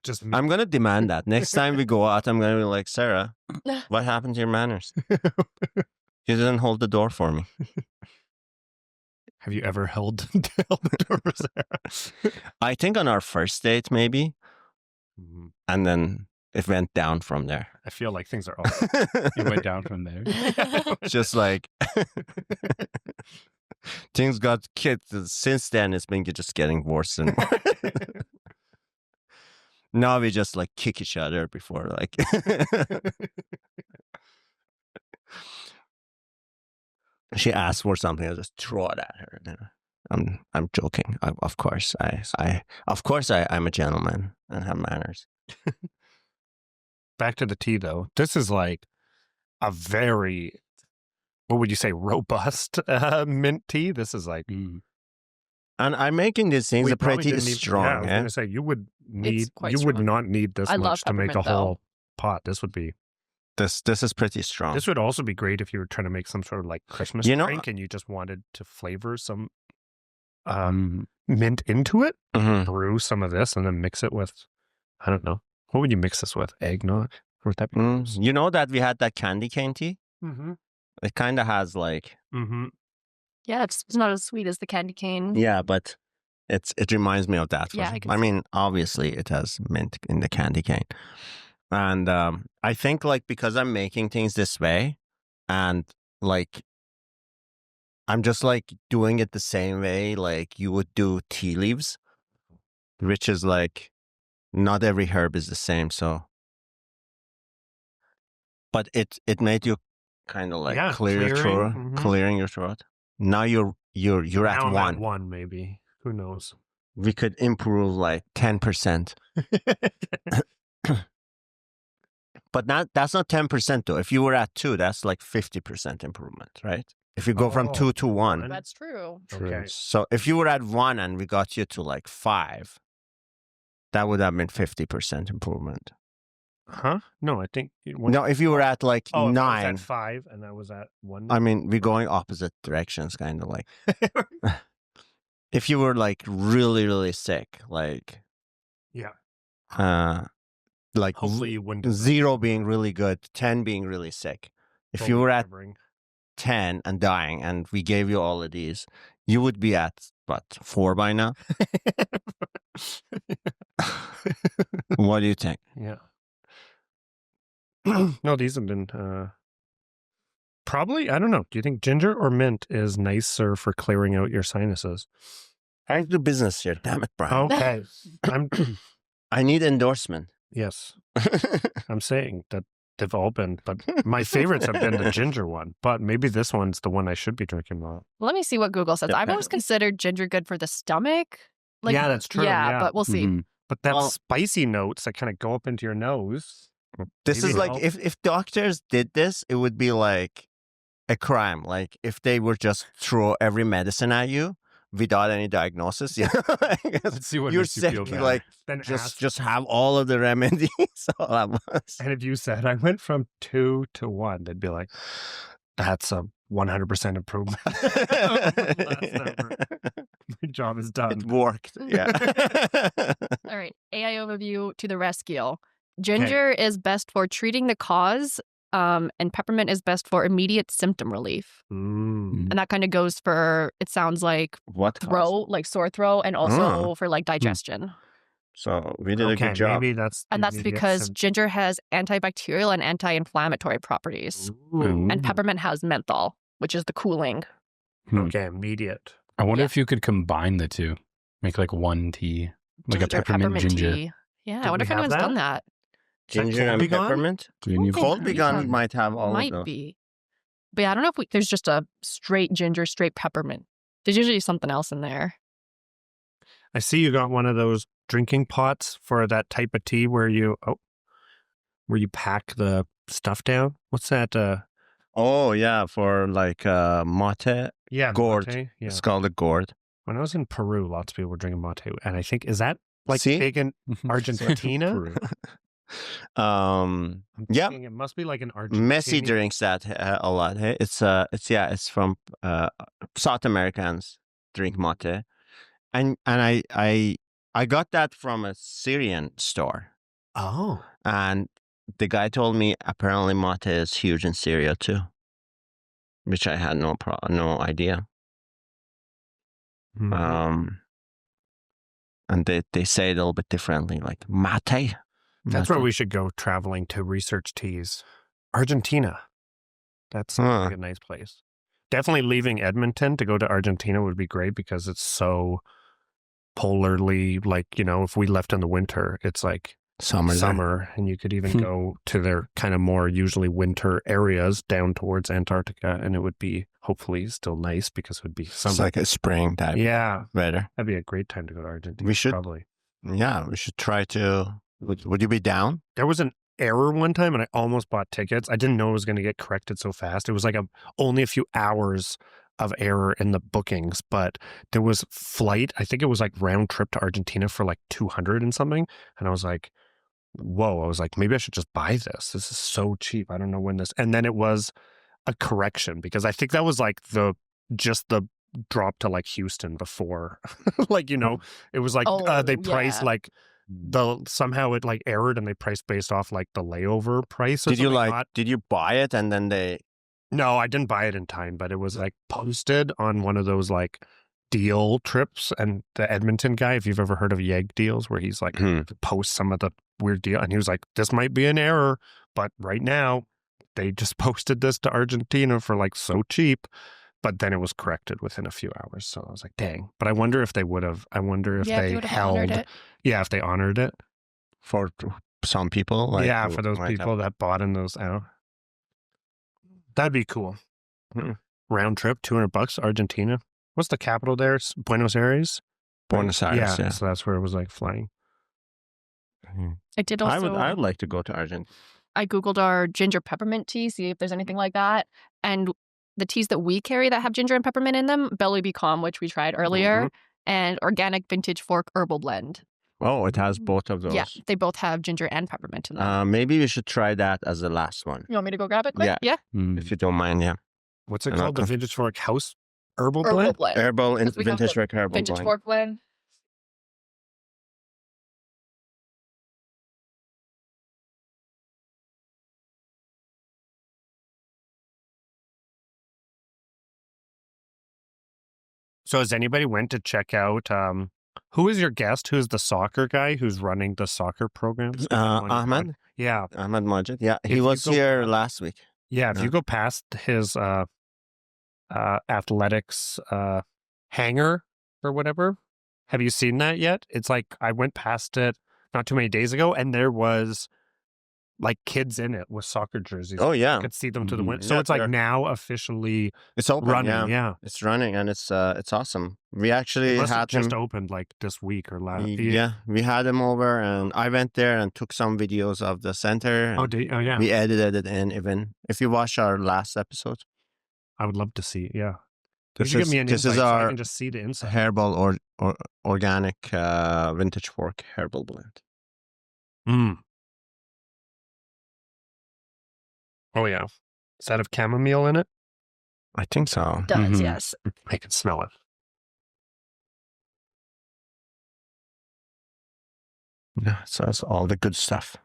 Just I'm gonna demand that next time we go out. I'm gonna be like, Sarah, what happened to your manners? You didn't hold the door for me. Have you ever held the door for Sarah? I think on our first date, maybe, Mhm. and then it went down from there. I feel like things are all It went down from there. Just like things got kicked. Since then, it's been just getting worse and worse. Now we just like kick each other before like. She asked for something, I just throw it at her. You know? I'm joking. Of course, I'm a gentleman and have manners. Back to the tea, though. This is like a very, what would you say, robust mint tea. This is like And I'm making these things we are probably pretty didn't even- strong. Yeah, I was eh? gonna say you would need, quite you would strong. not need this I love much to make a peppermint, though. whole pot. This would be. This is pretty strong. This would also be great if you were trying to make some sort of like Christmas You know- drink and you just wanted to flavor some mint into it. Mhm. Brew some of this and then mix it with, I don't know, what would you mix this with? Eggnog? Or would that be? You know that we had that candy cane tea? Mm-hmm. It kind of has like Mm-hmm. Yeah, it's not as sweet as the candy cane. yeah, but it reminds me of that. Yeah, I can see mean, obviously it has mint in the candy cane. And I think like because I'm making things this way and like I'm just like doing it the same way like you would do tea leaves, which is like not every herb is the same, so but it made you kind of like Yeah, clear your throat, clearing, mhm. clearing your throat. Now you're at Now I'm one. at one, maybe. Who knows? We could improve like 10%. But that's not 10% though. If you were at 2, that's like 50% improvement, right? If you go from Oh, 2 to 1. That's true. Okay. So if you were at 1 and we got you to like 5, that would have been 50% improvement. Huh? No, I think. No, if you were at like oh, if I was 9, at 5 and I was at 1. I mean, we're going opposite directions, kind of like. If you were like really, really sick, like. Yeah. Like Hopefully you wouldn't. 0 being really good, 10 being really sick. If you were at 10 and dying and we gave you all of these, you would be at what, 4 by now? What do you think? Yeah. No, these have been probably, I don't know. Do you think ginger or mint is nicer for clearing out your sinuses? I do business here. Damn it, Brian. Okay. I'm I need endorsement. yes. I'm saying that they've all been, but my favorites have been the ginger one. But maybe this one's the one I should be drinking more. Let me see what Google says. Yeah, I've always considered ginger good for the stomach. Yeah, that's true, yeah. but we'll see. Mhm. But that Well- spicy notes that kind of go up into your nose. This maybe is like, help. if doctors did this, it would be like a crime. Like if they would just throw every medicine at you without any diagnosis. Yeah. Let's see what You're makes you sick. feel better. Like Then ask, just have all of the remedies all at once. and if you said I went from 2 to 1, they'd be like, that's a 100% improvement. Last number. My job is done. It worked. Yeah. All right. AI overview to the rescue. Ginger is best for treating the cause, and peppermint is best for immediate symptom relief. Mm. And that kind of goes for, it sounds like What cause? throat, like sore throat, and also for like digestion. So we did a Okay, good job. maybe that's And the that's immediate because symptom. ginger has antibacterial and anti-inflammatory properties. Ooh. And peppermint has menthol, which is the cooling. Okay, immediate. I wonder Yeah. if you could combine the two, make like one tea, like a peppermint ginger. tea. Yeah, Did I wonder we if have anyone's that? done that. Ginger cold and begone? peppermint. Green Cold begone Begone. might have all of Might those. be. But yeah, I don't know if there's just a straight ginger, straight peppermint. There's usually something else in there. I see you got one of those drinking pots for that type of tea where you pack the stuff down. What's that? Oh yeah, for like mate. Yeah, the Gourd. mate. Yeah. It's called a gourd. When I was in Peru, lots of people were drinking mate, and I think is that like See? big in Argentina? Peru. I'm Yeah. thinking it must be like an Argentina. Messi drinks that a lot. Hey, it's from South Americans drink mate, and I got that from a Syrian store, Oh, and the guy told me apparently mate is huge in Syria too, which I had no idea. mhm. And they say it a little bit differently, like mate. That's where we should go traveling to research teas. Argentina. That's like a nice place. Definitely leaving Edmonton to go to Argentina would be great because it's so polarly, like, if we left in the winter, it's like summer, and you could even go to their kind of more usually winter areas down towards Antarctica, and it would be hopefully still nice because it would be summer. It's like a spring type Yeah, weather. that'd be a great time to go to Argentina. We should- probably. Yeah, we should try to. Would you be down? There was an error one time, and I almost bought tickets. I didn't know it was going to get corrected so fast. It was like only a few hours of error in the bookings, but there was flight. I think it was like round trip to Argentina for like 200 and something, and I was like, whoa, I was like, maybe I should just buy this. This is so cheap. I don't know when this. And then it was a correction because I think that was like the drop to like Houston before. Like, it was like they priced like somehow it like errored and they priced based off like the layover price. Or Did you something. did you buy it and then they. No, I didn't buy it in time, but it was like posted on one of those like deal trips. And the Edmonton guy, if you've ever heard of Yeg deals, where he's like posts some of the weird deal, and he was like, this might be an error, but right now they just posted this to Argentina for like so cheap. But then it was corrected within a few hours. So I was like, dang. But I wonder if they would have. I wonder if they held it. Yeah, if they honored it. For some people. Like, yeah, for those people that bought in those out. That'd be cool. Round trip, $200, Argentina. What's the capital there? Buenos Aires? Buenos Aires, yeah. So that's where it was like flying. I did also. I would like to go to Argentina. I Googled our ginger peppermint tea, see if there's anything like that. And the teas that we carry that have ginger and peppermint in them, Belly Be Calm, which we tried earlier, and Organic Vintage Fork Herbal Blend. Oh, it has both of those. Yeah, they both have ginger and peppermint in them. Maybe we should try that as the last one. You want me to go grab it quick? Yeah. Yeah. If you don't mind, yeah. What's it called? The Vintage Fork House Herbal Blend? Herbal and We got Vintage the Fork Herbal Vintage Blend. Fork Blend. So has anybody went to check out, who is your guest? Who's the soccer guy who's running the soccer programs? Ahmed? Yeah. Ahmed Majid. Yeah, If he you was go- here last week. Yeah, if Yeah. you go past his athletics hangar or whatever, have you seen that yet? It's like I went past it not too many days ago, and there was like kids in it with soccer jerseys. Oh, yeah. I could see them to the window. Yeah, So it's like they're- now officially It's open, running. yeah. It's running, and it's awesome. We It actually must have had just him. opened like this week or last. Yeah, we had him over, and I went there and took some videos of the center. Oh, And oh yeah. we edited it in even. If you watch our last episode, I would love to see. Yeah. You this should give me an this insight is so I our can just see the inside. herbal or organic vintage fork herbal blend. Mm. Oh yeah. Does that have chamomile in it? I think so. Does, Mhm. yes. I can smell it. Yeah, so that's all the good stuff.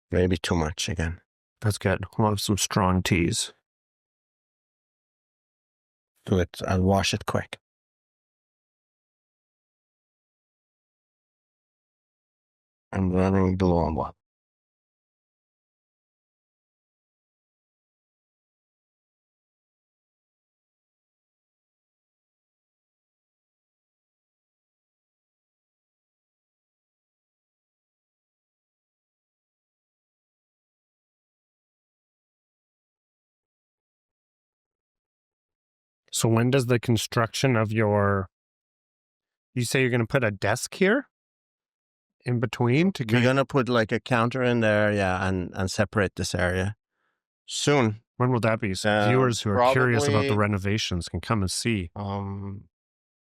Maybe too much again. That's good. We'll have some strong teas. Do it. I'll wash it quick. I'm running low on water. So when does the construction of your... You say you're going to put a desk here in between to We're gonna put like a counter in there, yeah, and separate this area soon. When will that be? So viewers who are curious about the probably- renovations can come and see.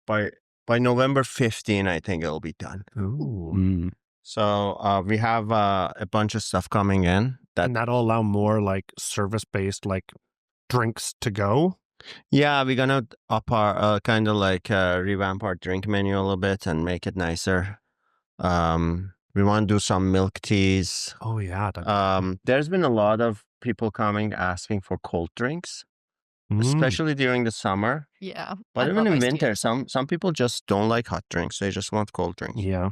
By November 15, I think it'll be done. Ooh. Mm. So we have a bunch of stuff coming in. And that'll allow more like service-based like drinks to go. Yeah, we're gonna up our kind of like revamp our drink menu a little bit and make it nicer. We want to do some milk teas. Oh yeah. There's been a lot of people coming asking for cold drinks, Mm. especially during the summer. Yeah. But I even love in iced winter, teas. some people just don't like hot drinks. They just want cold drinks. Yeah.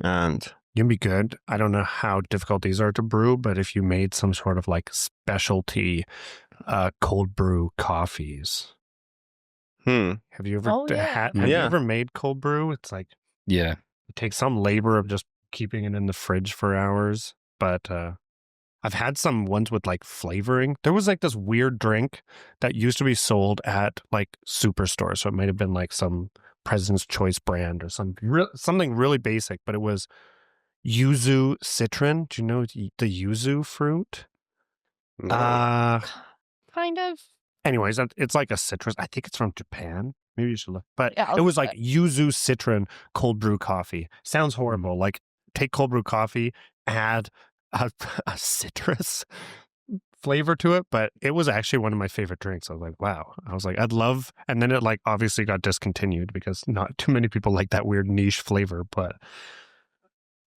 And You'd be good. I don't know how difficult these are to brew, but if you made some sort of like specialty cold brew coffees. Have you ever Oh, yeah. have you Yeah. ever made cold brew? It's like Yeah. it takes some labor of just keeping it in the fridge for hours. But I've had some ones with like flavoring. There was like this weird drink that used to be sold at like superstores. So it might have been like some President's Choice brand or something really basic, but it was yuzu citron. Do you know the yuzu fruit? Kind of. Anyways, it's like a citrus. I think it's from Japan. Maybe you should look. But Yeah, I'll it was look like yuzu citron cold brew coffee. Sounds horrible. Like take cold brew coffee, add a citrus flavor to it. But it was actually one of my favorite drinks. I was like, wow. I was like, I'd love. And then it like obviously got discontinued because not too many people like that weird niche flavor. But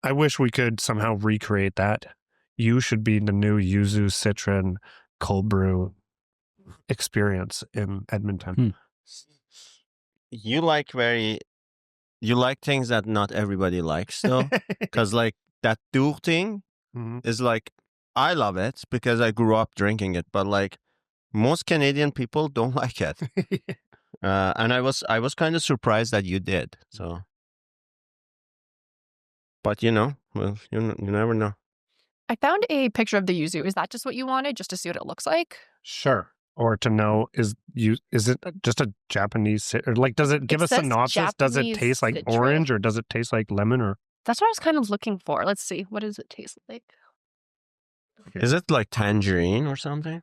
I wish we could somehow recreate that. You should be the new yuzu citron cold brew experience in Edmonton. you like things that not everybody likes, though, because like that tour thing Mhm. is like I love it because I grew up drinking it, but like most Canadian people don't like it. And I was kind of surprised that you did. So, but well, you never know. I found a picture of the yuzu. Is that just what you wanted, just to see what it looks like? Sure. Or to know is it just a Japanese or like does it give a says synopsis? Does it Japanese taste like citrus. orange or does it taste like lemon or That's what I was kind of looking for. Let's see. What does it taste like? Is it like tangerine or something?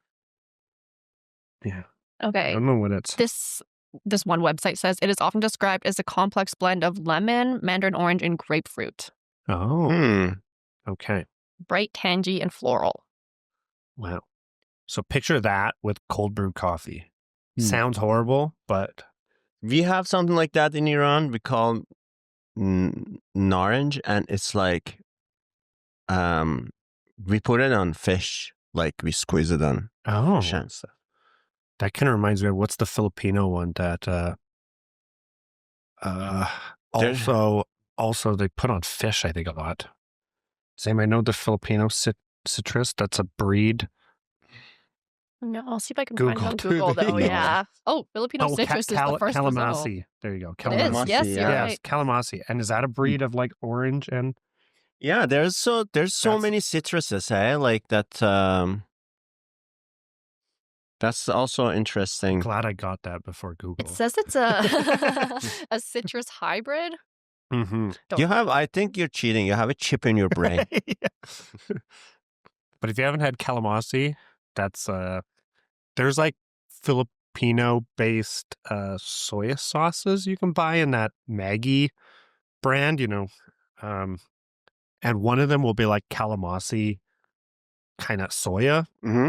I Okay. don't know what it's. This one website says it is often described as a complex blend of lemon, mandarin orange, and grapefruit. Oh, okay. Bright, tangy, and floral. Wow. So picture that with cold brew coffee. Hmm. Sounds horrible, but We have something like that in Iran. We call naranj, and it's like we put it on fish, like we squeeze it on fish and stuff. That kind of reminds me of what's the Filipino one that also they put on fish, I think, a lot. Does anybody know the Filipino citrus? That's a breed. No, I'll see if I can find it on Google, Google, there though. you go. Yeah. Oh, Filipino citrus is the first result. calamasi. There you go. It is. Calamasi. Yes, you're yeah. right. Yes, calamasi. And is that a breed of like orange and Yeah, there's so That's- many citruses, like that. That's also interesting. glad I got that before Google. It says it's a a citrus hybrid. Mm-hmm. I think you're cheating. You have a chip in your brain. But if you haven't had calamasi, that's there's like Filipino-based soy sauces you can buy in that Maggi brand, and one of them will be like calamasi kind of soya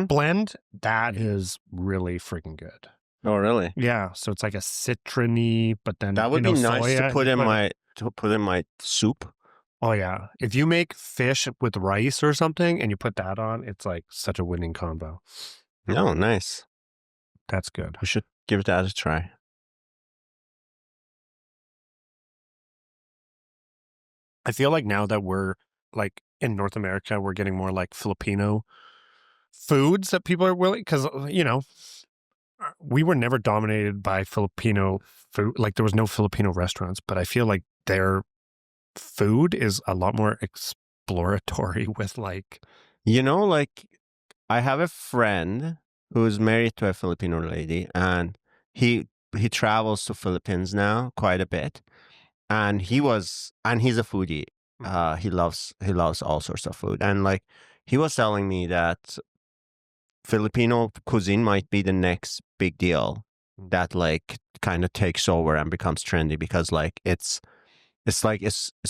blend. That is really freaking good. Oh, really? Yeah, so it's like a citrony, but then That would be nice soya, to put in but- my soup. Oh yeah, if you make fish with rice or something and you put that on, it's like such a winning combo. Oh, nice. That's good. We should give that a try. I feel like now that we're like in North America, we're getting more like Filipino foods that people are willing, because we were never dominated by Filipino food. Like there was no Filipino restaurants, but I feel like their food is a lot more exploratory with like, Like I have a friend who's married to a Filipino lady, and he travels to Philippines now quite a bit, and he's a foodie. He loves all sorts of food, and like he was telling me that Filipino cuisine might be the next big deal that like kind of takes over and becomes trendy, because like it's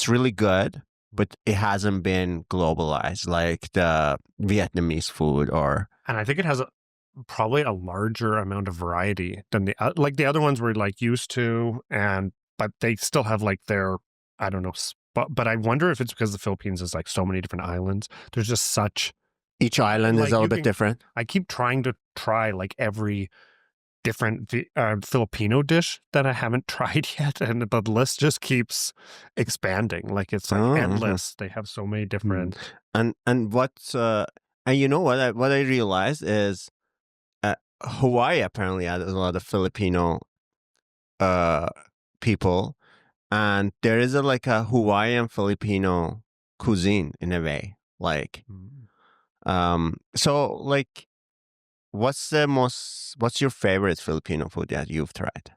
really good, but it hasn't been globalized like the Vietnamese food. And I think it has probably a larger amount of variety than the other ones we're like used to, but they still have like their, I don't know, but I wonder if it's because the Philippines is like so many different islands. There's just such, each island like, is a little bit different. I keep trying to try like every different Filipino dish that I haven't tried yet, and the list just keeps expanding. Like it's like endless. They have so many different. And what's and you know what I realized is Hawaii apparently has a lot of Filipino people, and there is like a Hawaiian Filipino cuisine in a way. Like, so like, what's your favorite Filipino food that you've tried?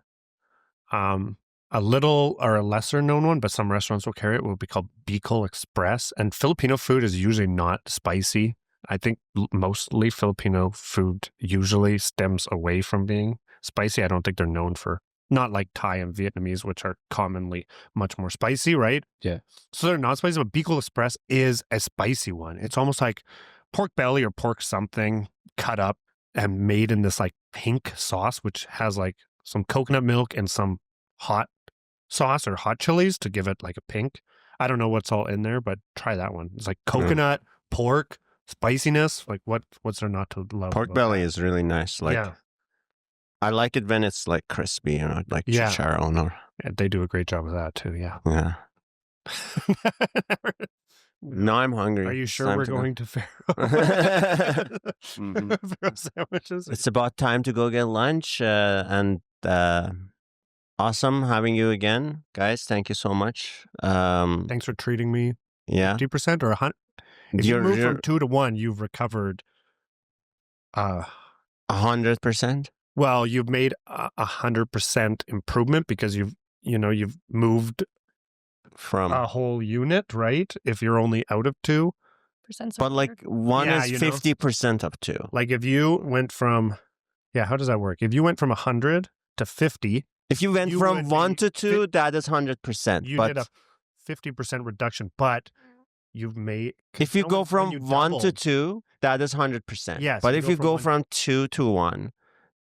A little or a lesser known one, but some restaurants will carry it, will be called Bicol Express. And Filipino food is usually not spicy. I think mostly Filipino food usually stems away from being spicy. I don't think they're known for, not like Thai and Vietnamese, which are commonly much more spicy, right? Yeah. So they're not spicy, but Bicol Express is a spicy one. It's almost like pork belly or pork something cut up and made in this like pink sauce, which has like some coconut milk and some hot sauce or hot chilies to give it like a pink. I don't know what's all in there, but try that one. It's like coconut, pork, spiciness. Like what's there not to love? Pork belly is really nice. Like, yeah. I like it when it's like crispy, you know, like chicharron. Or... Yeah, they do a great job of that too. Yeah. Yeah. Now I'm hungry. Are you sure we're going to Pharaoh? Pharaoh sandwiches. It's about time to go get lunch, and awesome having you again, guys. Thank you so much. Thanks for treating me. Yeah, 50% or 100. If you move from 2 to 1, you've recovered 100%. Well, you've made 100% improvement because you've moved from a whole unit, right? If you're only out of 2. But like 1 is 50% of 2. Like if you went from, how does that work? If you went from 100 to 50. If you went from 1 to 2, that is 100%. You did a 50% reduction, but you've made. If you go from 1 to 2, that is 100%. Yes. But if you go from 2 to 1,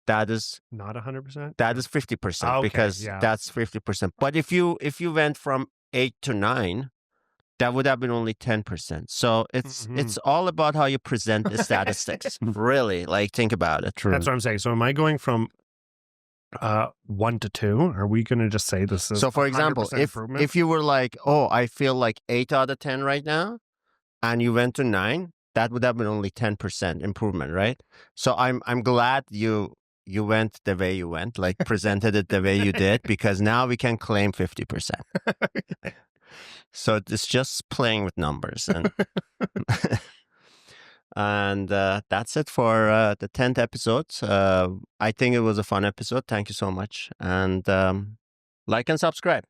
that is not 100%. That is 50% because that's 50%. But if you went from 8 to 9, that would have been only 10%. So it's all about how you present the statistics. Really, like think about it. True. That's what I'm saying. So am I going from 1 to 2? Are we going to just say this is? So for example, if you were like, oh, I feel like 8 out of 10 right now, and you went to 9, that would have been only 10% improvement, right? So I'm glad you went the way you went, like presented it the way you did, because now we can claim 50%. So it's just playing with numbers. And that's it for the 10th episode. I think it was a fun episode. Thank you so much. And like and subscribe.